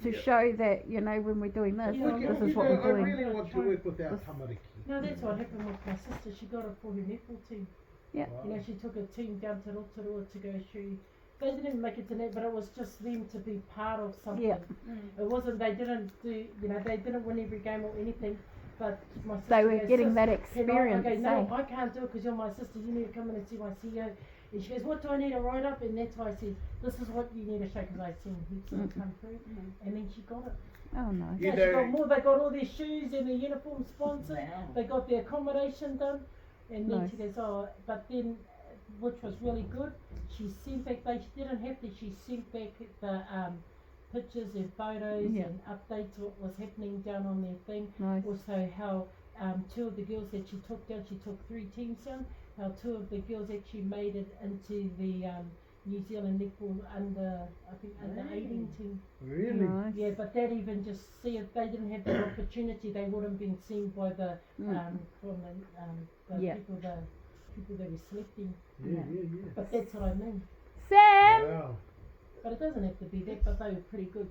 to show that, when we're doing this, Yeah, this you is what know, we're I doing. really want to work with our This- tamariki. No, that's what happened with my sister, she got it for her netball team. Yeah. Wow. She took a team down to Rotorua to go through, they didn't make it to net, but it was just them to be part of something. Yeah. It wasn't, they didn't do, they didn't win every game or anything, but my sister They were goes, getting "Sis, that can experience, I go, no, eh? I can't do it because you're my sister, you need to come in and see my CEO. And she goes, what do I need to write up? And that's why I said, this is what you need to show, because I seen heaps of them come through, and then she got it. Oh nice. You Yeah, know- she got more, they got all their shoes and their uniform sponsored, Wow. they got their accommodation done, and then Nice. she goes, oh, but then, which was really good, she sent back, they didn't have to, she sent back the pictures and photos Yeah. and updates what was happening down on their thing. Nice. Also how 2 of the girls that she took down, she took 3 teams down, how 2 of the girls actually made it into the New Zealand netball under 18 team. Really? Nice. Yeah, but that even just see if they didn't have that opportunity, they wouldn't been seen by the from the Yeah. people that were selecting. Yeah. But that's what I mean. Sam. Wow. But it doesn't have to be that. But they were pretty good.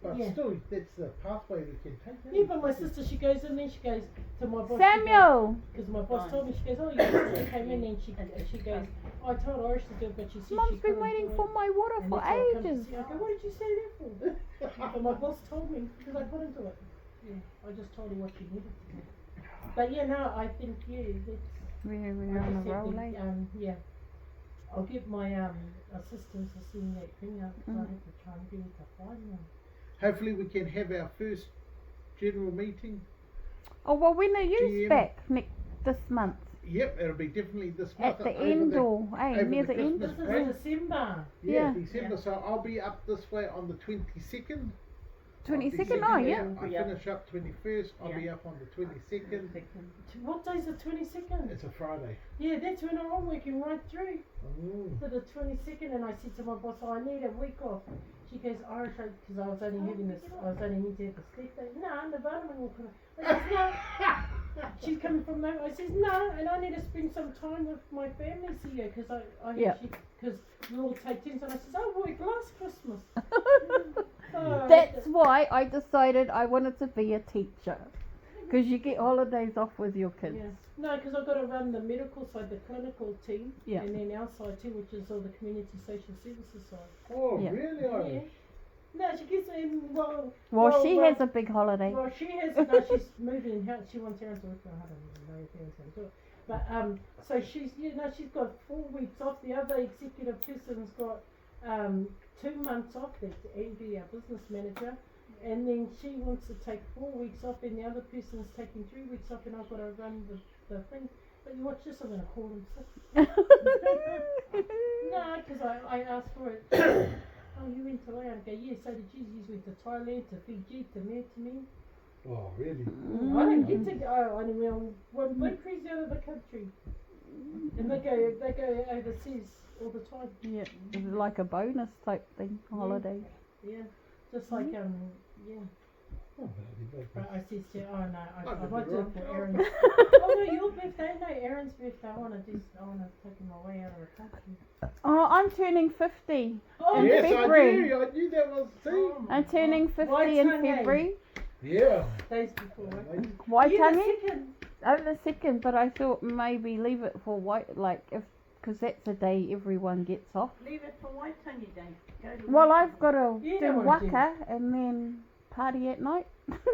But Yeah. still, that's the pathway we can take. Yeah, but my sister, she goes in there, she goes to my boss. Samuel. Because my boss told me, she goes, oh, your sister came in and she goes, oh, I told Irish to do it, but she said she Mum's been couldn't waiting do for it. my water And for that's why I come to ages. see her. I go, what did you say that for? But my boss told me, because I couldn't do it. Yeah, I just told her what she needed to do. But yeah, no, I think, that's... We're I on a just have roll, to, eh? I'll get my assistants to send that thing out. I have to try and get it to find them. Hopefully, we can have our first general meeting. Oh, well, when are you GM. back this month? Yep, it'll be definitely this month. At the over end the- or over near the the end? This Christmas is break. December. Yeah. December. So I'll be up this way on the 22nd. 22nd? Oh, yeah. I Yeah. finish up 21st. I'll be up on the 22nd. What day's the 22nd? It's a Friday. Yeah, that's when I'm working right through Oh. to the 22nd, and I said to my boss, oh, I need a week off. She goes, Irish, because I was only having this, I was only need to have a sleep day. No, the vitamin will come. I says, no. She's coming from there. I says, no, and I need to spend some time with my family, see you, because Yeah. because we all take turns, and I says, I worked last Christmas. So, That's why I decided I wanted to be a teacher. Because you get holidays off with your kids. Yeah. No, because I've got to run the medical side, the clinical team, Yeah. and then our side too, which is all the community social services side. Oh, Yeah. really, Yeah. Irish? No, she gets in, Well, she has a big holiday. Well, she has, no, she's moving house, she wants Aaron's work, I don't even know if Aaron's going to do it. But, so she's, she's got 4 weeks off, the other executive person's got, 2 months off, that's Andy, our business manager, and then she wants to take 4 weeks off, and the other person's taking 3 weeks off, and I've got to run the thing. But you watch this, I'm going to call them sick. No, because I asked for it. Oh, you went to Laos? I go, yeah, so did you. You went to Thailand, to Fiji, to me. Oh, really? I didn't get to go. I only went on one big cruise out of the country. And they go overseas all the time. Yeah, it's like a bonus type thing, holiday. Yeah, just like, yeah. Oh, bloody But I said to oh no, I Might might be do it wrong. for Aaron's. Oh no, your birthday? No, Aaron's birthday. I want to take him away out of the country. Oh, I'm turning 50. Oh, In Yes, February. I knew that was see. Oh my I'm turning God. 50 in Waitangi. February. Yeah. Days before. Right? Waitangi? Yeah, the second. Oh, the second, but I thought maybe leave it for because that's the day everyone gets off. Leave it for Waitangi Day. Go to Well, Waitangi. I've got to You do don't wanna do waka and then party at night.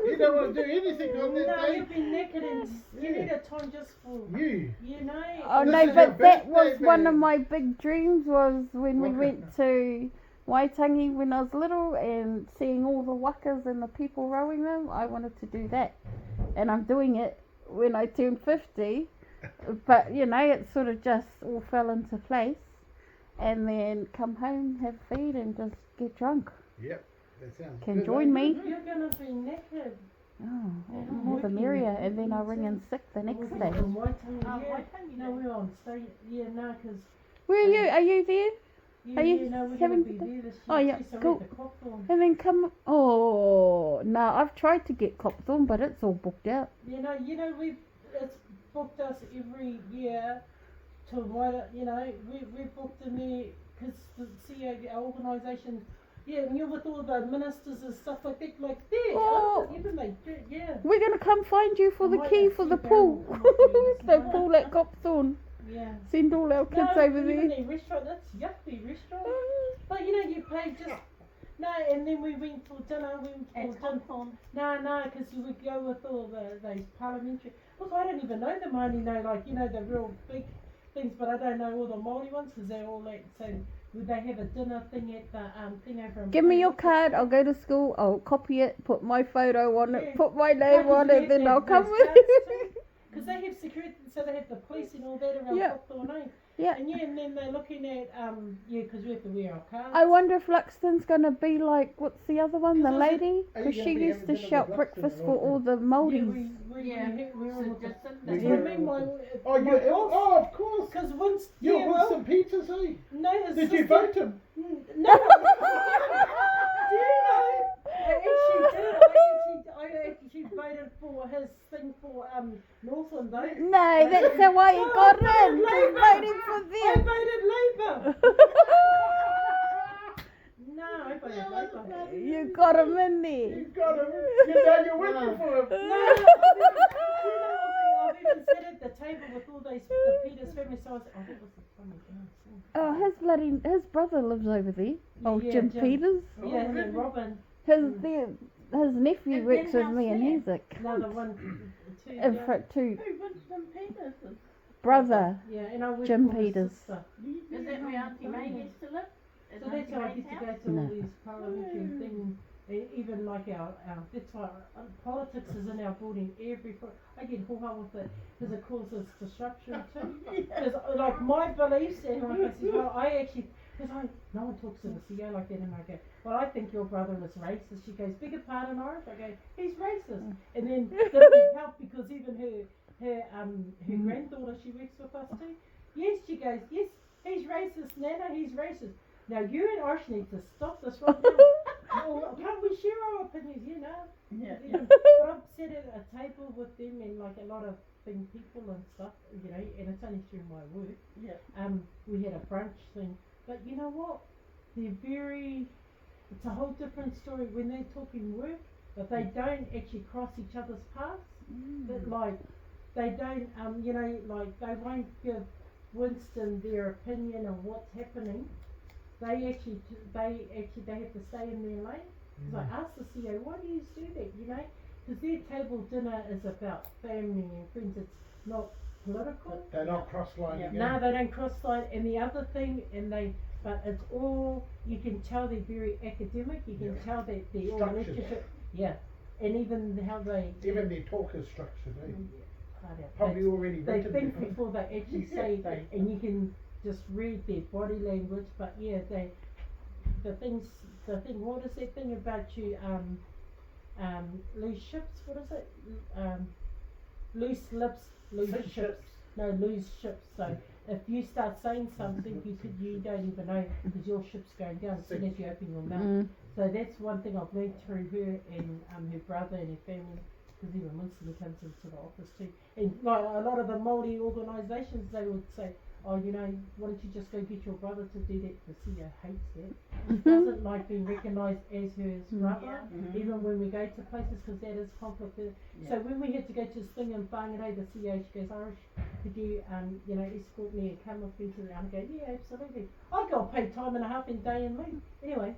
You don't want to do anything on that No, day. you'll be naked and you Yeah. need a time just for You. you know. Oh This no, is your but that was birthday, one of babe. my big dreams was when we Waka. went to Waitangi when I was little and seeing all the wakas and the people rowing them. I wanted to do that, and I'm doing it when I turn 50. But it sort of just all fell into place, and then come home, have feed, and just get drunk. Yep. That sounds Can good, join eh? me. You're gonna be naked. Oh, more the merrier, and then I ring in sick the next day. From Waitangi, Oh, yeah. Waitangi No, Day. we're on stage. Yeah, no, because Where are you? Are you there? yeah, Are you yeah, no, we're having gonna be the- there this year. Oh, yeah, too, so cool. we're at the Copthorne. And then come. Oh no, I've tried to get Copthorne, but it's all booked out. You know, it's booked us every year to what, we've booked in there because the CEO, our organisation, yeah, and you're with all the ministers and stuff like that, Oh. even they do, yeah. We're gonna come find you for I the might key have for to the go pool. and come up with The this. pool at Copthorne. Yeah. Send all our kids No, over even there. the restaurant, that's yucky restaurant. Mm. But you pay just, no, and then we went for dinner, At Hawthorne. No, because you would go with all those parliamentary. Look, I don't even know them. I only know the real big things, but I don't know all the Māori ones because they're all like. So would they have a dinner thing at the thing over? in Give me your Port- card. I'll go to school. I'll copy it. Put my photo on it. Yeah. Put my name No, 'cause on we it. have Then to I'll have come those with cards you. too. Because they have security, so they have the police and all that around Yeah. Copthorne, eh? Yeah. And yeah, and then they're looking at because we have to wear our cards. I wonder if Luxton's gonna be like, what's the other one, the Is it- lady? Are you Because gonna she be used having to dinner shout with breakfast Luxton for and all all the Yeah, Māoris. we're all with the, Jacinda. that's Yeah. what I mean. Oh, you? Oh, of course. Because Winston. You're Yeah, Winston Peters, eh? no, his Did you sister- vote him? No. Do you know? I actually did. I actually voted for his thing for Northland though. No, that's how why you No, got I in. voted You're Labour. voting for I them. voted Labour. No, I voted Labour. You got him in there. You got him. You know you're working for him. No, I've even sat at the table with all those the Peters family. So I was, oh, that was a funny dance. Oh, his brother lives over there. Oh, Yeah, Jim Jim. Peters. Yeah, and then Robin, His nephew And works then with me and how's he's a another cunt. one, two. In Yeah, fact, two Who Winston Peters is? brother. yeah, and I worked Jim for his Peters. sister. Is that where Auntie May used to live? Is So that's Auntie how I May's get to house? go to No. all these parliamentary things. Even like our that's why politics is in our building every I get hoha with it because it causes disruption too. Because like my beliefs and like I said, well, I actually because no one talks to the CEO like that and I go, well I think your brother was racist. She goes, bigger pardon, Irish. I go, he's racist. And then it doesn't help because even her granddaughter, she works with us too. Yes, she goes, yes, he's racist, Nana, he's racist. Now you and Irish need to stop this right now. Well, can't we share our opinions? You know. Yeah. But I'm sitting at a table with them and like a lot of thing people and stuff, you know, and it's only through my work. Yeah. We had a brunch thing, but you know what? They're it's a whole different story when they're talking work, but they don't actually cross each other's paths. That like they don't, you know, like they won't give Winston their opinion on what's happening. They have to stay in their lane. So I asked the CEO, why do you do that? You know, because their table dinner is about family and friends. It's not political. They're not cross-lining again. No, they don't cross line. And the other thing, but it's all, you can tell they're very academic. You can tell that they're all Structured. literature. Yeah, and even how they Even their talk is structured, eh? Probably Probably already they written think before. before they actually say, and you can just read their body language. But yeah, the thing. What is that thing about you? Loose ships. What is it? Loose lips, loose Sink ships. No, loose ships. So if you start saying something, you don't even know because your ship's going down as soon as you open your mouth. So that's one thing I've learned through her and her brother and her family. Because even Winston comes into the office too. And like a lot of the Māori organisations, they would say, oh, you know, why don't you just go get your brother to do that? The CEO hates that. She doesn't like being recognised as her brother, even when we go to places, because that is complicated. So when we had to go to this thing in Whangarei, the CEO, she goes, Irish, could you, you know, escort me and come with me to the, I go, yeah, absolutely. I got paid time and a half in day and leave. Anyway,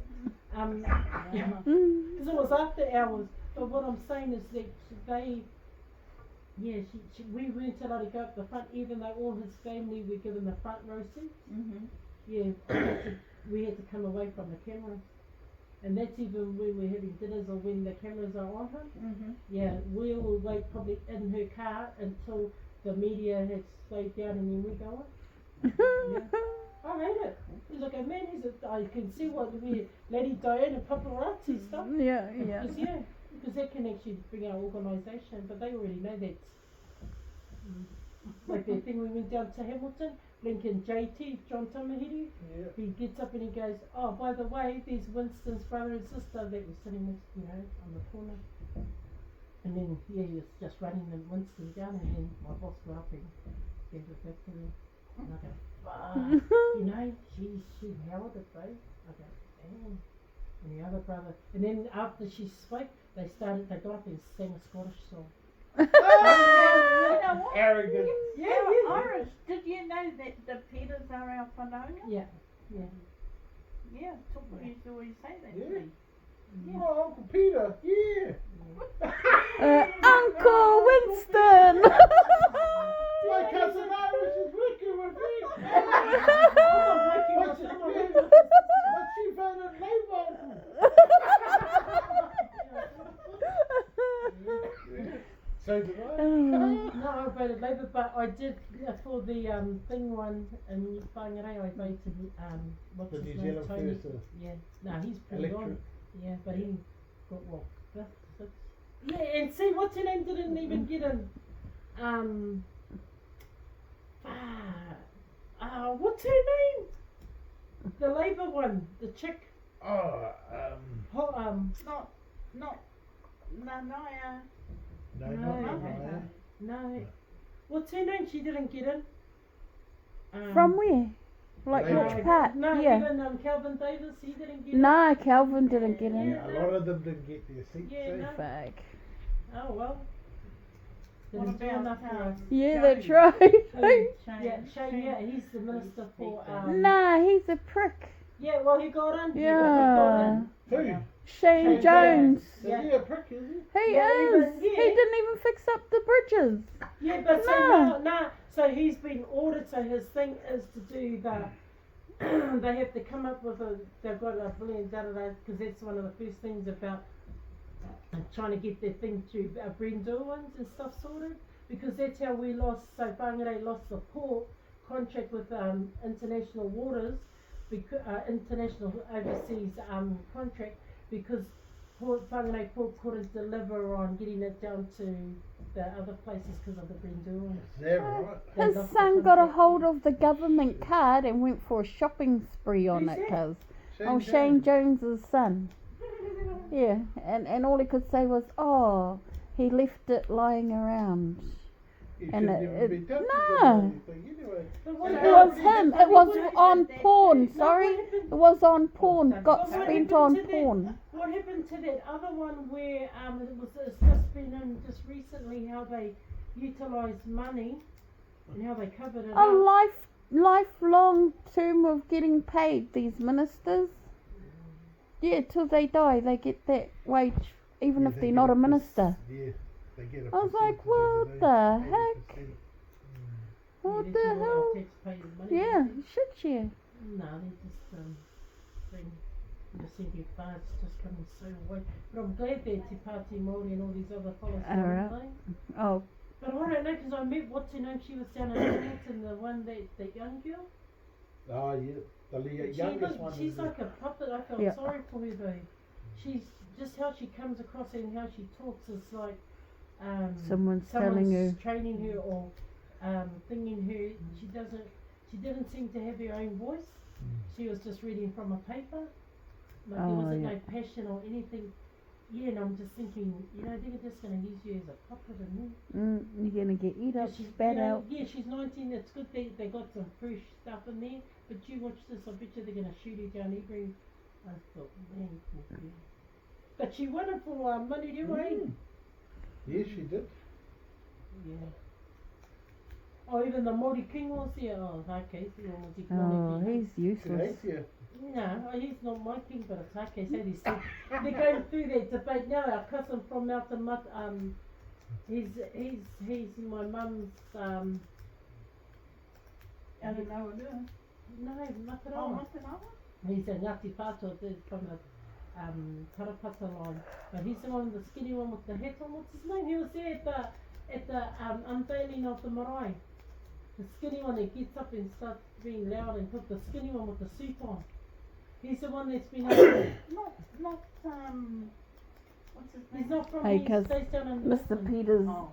because it was after hours. But what I'm saying is that we weren't allowed to go up the front, even though all his family were given the front row seats. Yeah, we had to come away from the cameras. And that's even when we're having dinners or when the cameras are on him. Yeah, we'll wait probably in her car until the media has slowed down and then we go on. Yeah. I hate it. He's like a man, I can see what Lady Diana paparazzi stuff. Yeah. Because that can actually bring our organisation, but they already know that. Like that thing we went down to Hamilton, Lincoln JT, John Tamahiri, he gets up and he goes, oh, by the way, there's Winston's brother and sister that was sitting next, on the corner. And then, he was just running Winston down, and then my boss got up and gave it back to them. And I go, she held it, though. I go, damn. And the other brother, and then after she spoke, they got up and sang a Scottish song. You know what? Arrogant. Irish, did you know that the Peters are our whanaunga? Yeah. Yeah, Tupu used to always say that Yeah. to me. Oh, Uncle Peter, yeah. Uncle Winston. My cousin Irish is working with me. But she voted Labour. So did I. No, voted Labour, but I did for the thing one in Whangarei. I voted what's The his New name? Zealand Tony. First Yeah, no, he's pretty on. electorate. Yeah, but he got what? Fifth, sixth? Yeah, and see, what's her name didn't even get in. What's her name? The Labour one, the chick. Oh, Not Nanaya. no, No. not No. Naya. No. What's her name? She didn't get in. From where? Like Labour. which part? No, Yeah. even Calvin Davis, he didn't get in. No, Calvin didn't get in. Yeah, a lot of them didn't get their seats. Yeah, eh? no. Fuck. Oh well. What Didn't do about enough for us. Yeah, Shane? that's right. Yeah, Shane, yeah, he's the minister for Nah, he's a prick. Yeah, well he got in. Yeah. Who? Yeah. Shane Shane Jones. Is Yeah. he a prick, is he? He Yeah, is. even- He yeah. didn't even fix up the bridges. Yeah, but so No. now, so he's been ordered. So his thing is to do the. They have to come up with a. They've got a billion because that's one of the first things about trying to get their thing through Brendel ones and stuff sorted. Because that's how we lost. So Whangarei lost the port contract with international waters, international overseas contract because Whangarei Port couldn't deliver on getting it down to the other places because of the Brendel. Is that right? They His lost the son got a contract. hold of the government card and went for a shopping spree on Who's it, that? cuz. Oh, Shane Jones. Jones's son. Yeah, and all he could say was, oh, he left it lying around. He And shouldn't it- even be touching no. anything anyway. But what It It about- was him. It was on porn. No, Sorry, what happened- it was on porn. But Got what spent happened on to that- porn. What happened to that other one where it's just been in just recently how they utilised money and how they covered it A up? lifelong term of getting paid. These ministers. Yeah, till they die, they get that wage, even Yeah, if they they're get not a perc- minister. Yeah, they get a I was like, percentage what of it, the eh? heck? 80%. What Yeah, the that's all hell? our taxpayers' money. Yeah, shit, yeah. No, they just thing. I'm just thinking farts just coming so away. But I'm glad that Te Pāti Māori and all these other fellas are Alright. playing. Oh, But I don't know because I met what's her name. She was down in Hamilton, the one that young girl. Oh, yeah. The She youngest one she's is like a puppet. I felt Yeah. sorry for her though. She's just how she comes across and how she talks is like someone's telling her. training her or thinking her. She didn't seem to have her own voice. She was just reading from a paper. Like there Oh, wasn't yeah. no passion or anything. Yeah, and I'm just thinking, they're just going to use you as a puppet and You're gonna get eat up, She's, spat out. Yeah, she's 19. It's good they got some fresh stuff in there. But you watch this, I bet you they're going to shoot her down every. I thought, man, poor girl. But she won it for money to Mm. Yes, she did. Yeah. Oh, even the Māori King was there. Oh, okay, so was he Oh, he's useless. Galaxia. No, he's not my king, but it's okay. So they're going through that debate now. Our cousin from Mountain Mud, he's my mum's I don't know what it is. no, nothing Oh, on. nothing on He's a Ngāti Whātua from the Tarapata line. But he's the one, the skinny one with the hat on. What's his name? He was there at the unveiling of the marae. The skinny one that gets up and starts being loud and put the skinny one with the suit on. He's the one that's been Not what's his name? he's not from Hey, here, he 'cause stays down in Mr. Auckland. Peters, Oh,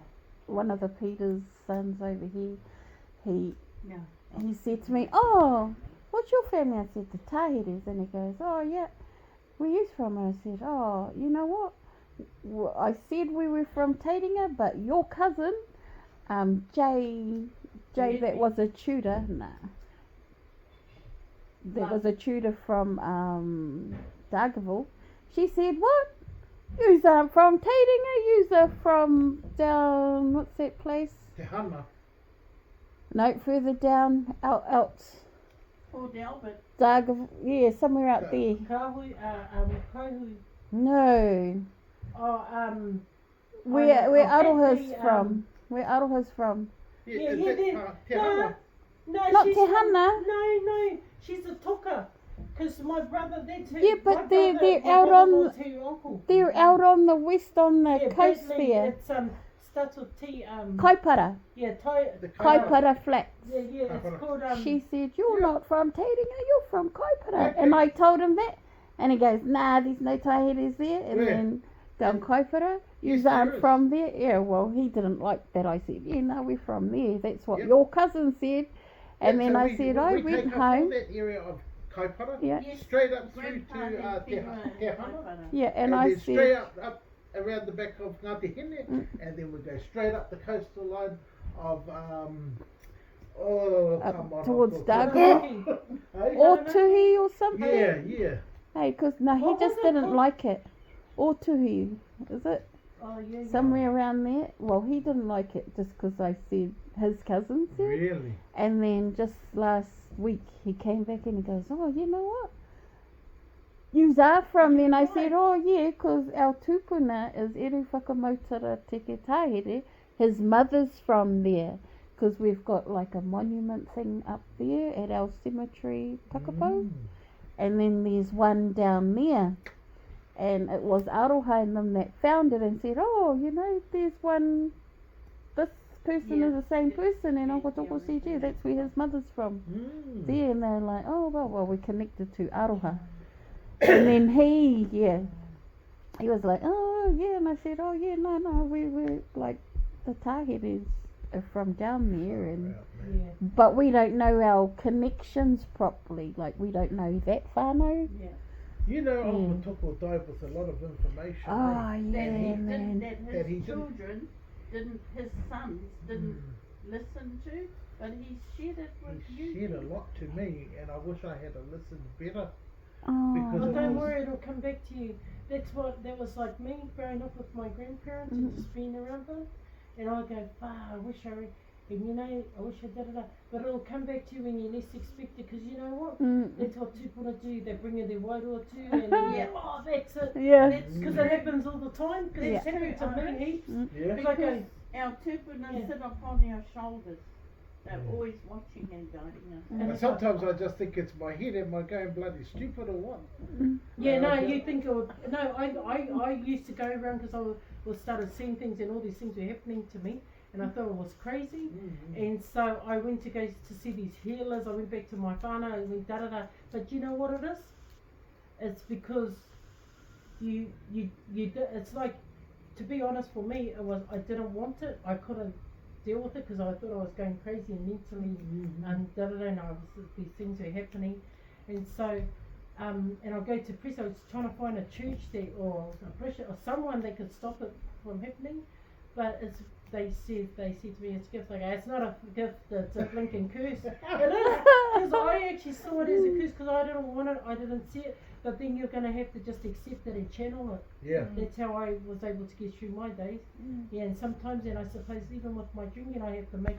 one of the Peters sons over here, he yeah. said to me, oh, what's your family? I said, the Tahiris. And he goes, oh, yeah, where you from? And I said, oh, you know what? I said we were from Taringa, but your cousin, Jay, that was a tutor, that was a tutor from Dargaville. She said, what? You's from Taringa? You's from down, what's that place? Te Hana. No, further down, out. Poor Albert. Dargaville, yeah, somewhere out there. Kahui, Kauhui. No. Oh, Where oh, Aroha's Becky, from? Where Aroha's from? Yeah, Yeah, is yeah, that they- Te no. Hana? No, Not she's Te from- Hana. No, she's a toka. Because my brother, that's her. Yeah, but my they're- brother- they're my out brother on- was her uncle. They're out on the west on the Yeah, coast Bentley, there. It's starts with T. Kaipara. Yeah, The Kaipara Flats. Yeah, it's Kaipara. called She said, you're not from Taringa, you're from Kaipara. Okay. And I told him that. And he goes, nah, there's no Tahiris there. And Where? then down Kaipara, Yes, you aren't there is. from there. Yeah, well, he didn't like that. I said, yeah, no, we're from there. That's what Yep. your cousin said. And Yeah, then so I said, I we went take up all home. that area of Kaipara, Yeah. Yes, straight up through Grandpa to and Te Whenua Hana, Kaipara. Yeah, and and I then straight said, up around the back of Ngāti Hine, and then we go straight up the coastal line of come on, towards I've Dargo. got- Hey? or Tuhi or something. Yeah. Hey, because no, he What just was it didn't called? like it. Or Tuhi, is it? Oh, yeah. Somewhere around there. Well, he didn't like it just because I said his cousin said. Really? And then just last week he came back and he goes, oh, you know what? Yous are from there. And I said, oh yeah, because our tupuna is Eru Whakamautara Teke Tāhere. His mother's from there. Because we've got like a monument thing up there at our cemetery, Takapo. Mm. And then there's one down there. And it was Aroha and them that found it and said, oh, you know, there's one, this person is the same person. And Uncle Toko said, yeah, that's where his mother's from. Mm. There, and they're like, oh, well, we're connected to Aroha. And then he was like, oh, yeah. And I said, oh, yeah, no, we're like, the Tahiris are from down there. And Yeah. but we don't know our connections properly. Like, we don't know that whānau. Yeah. You know, Uncle Toko died with a lot of information. Oh, eh? yeah, That he man. didn't, That that he his didn't. children didn't, his sons didn't listen to, but he shared it with He you. shared a lot to me, and I wish I had listened better. Oh. because But it don't was- worry, it'll come back to you. That was like me growing up with my grandparents and just being around them. And I go, I wish and you know, I wish I did it. But it'll come back to you when you least expect it, because you know what? That's what tupuna do. They bring in their wairua too, and then Yeah. oh, that's it. Yeah. Because it happens all the time. Because it's Yeah. happened to me heaps. Yeah. Because I go, Our tupuna Yeah. sit upon our shoulders. They're Yeah. always watching and guiding us. And And it's sometimes I just think it's my head. Am I going bloody stupid or what? yeah, no, I you don't- think it would. No, I used to go around because I started seeing things and all these things were happening to me, and I thought it was crazy. And so I went to go to see these healers. I went back to my whānau and went da da da. But you know what it is? It's because it's like, to be honest, for me, I didn't want it. I couldn't deal with it because I thought I was going crazy and mentally and da da da. And these things were happening, and so. And I'll go to press. I was trying to find a church that, or a bishop, or someone that could stop it from happening, but they said to me it's a gift. I go, it's not a gift, it's a blinking curse. It is, because I actually saw it as a curse because I didn't want it, I didn't see it. But then you're going to have to just accept it and channel it. Yeah. That's how I was able to get through my days. Yeah, and sometimes, and I suppose even with my drinking, I have to make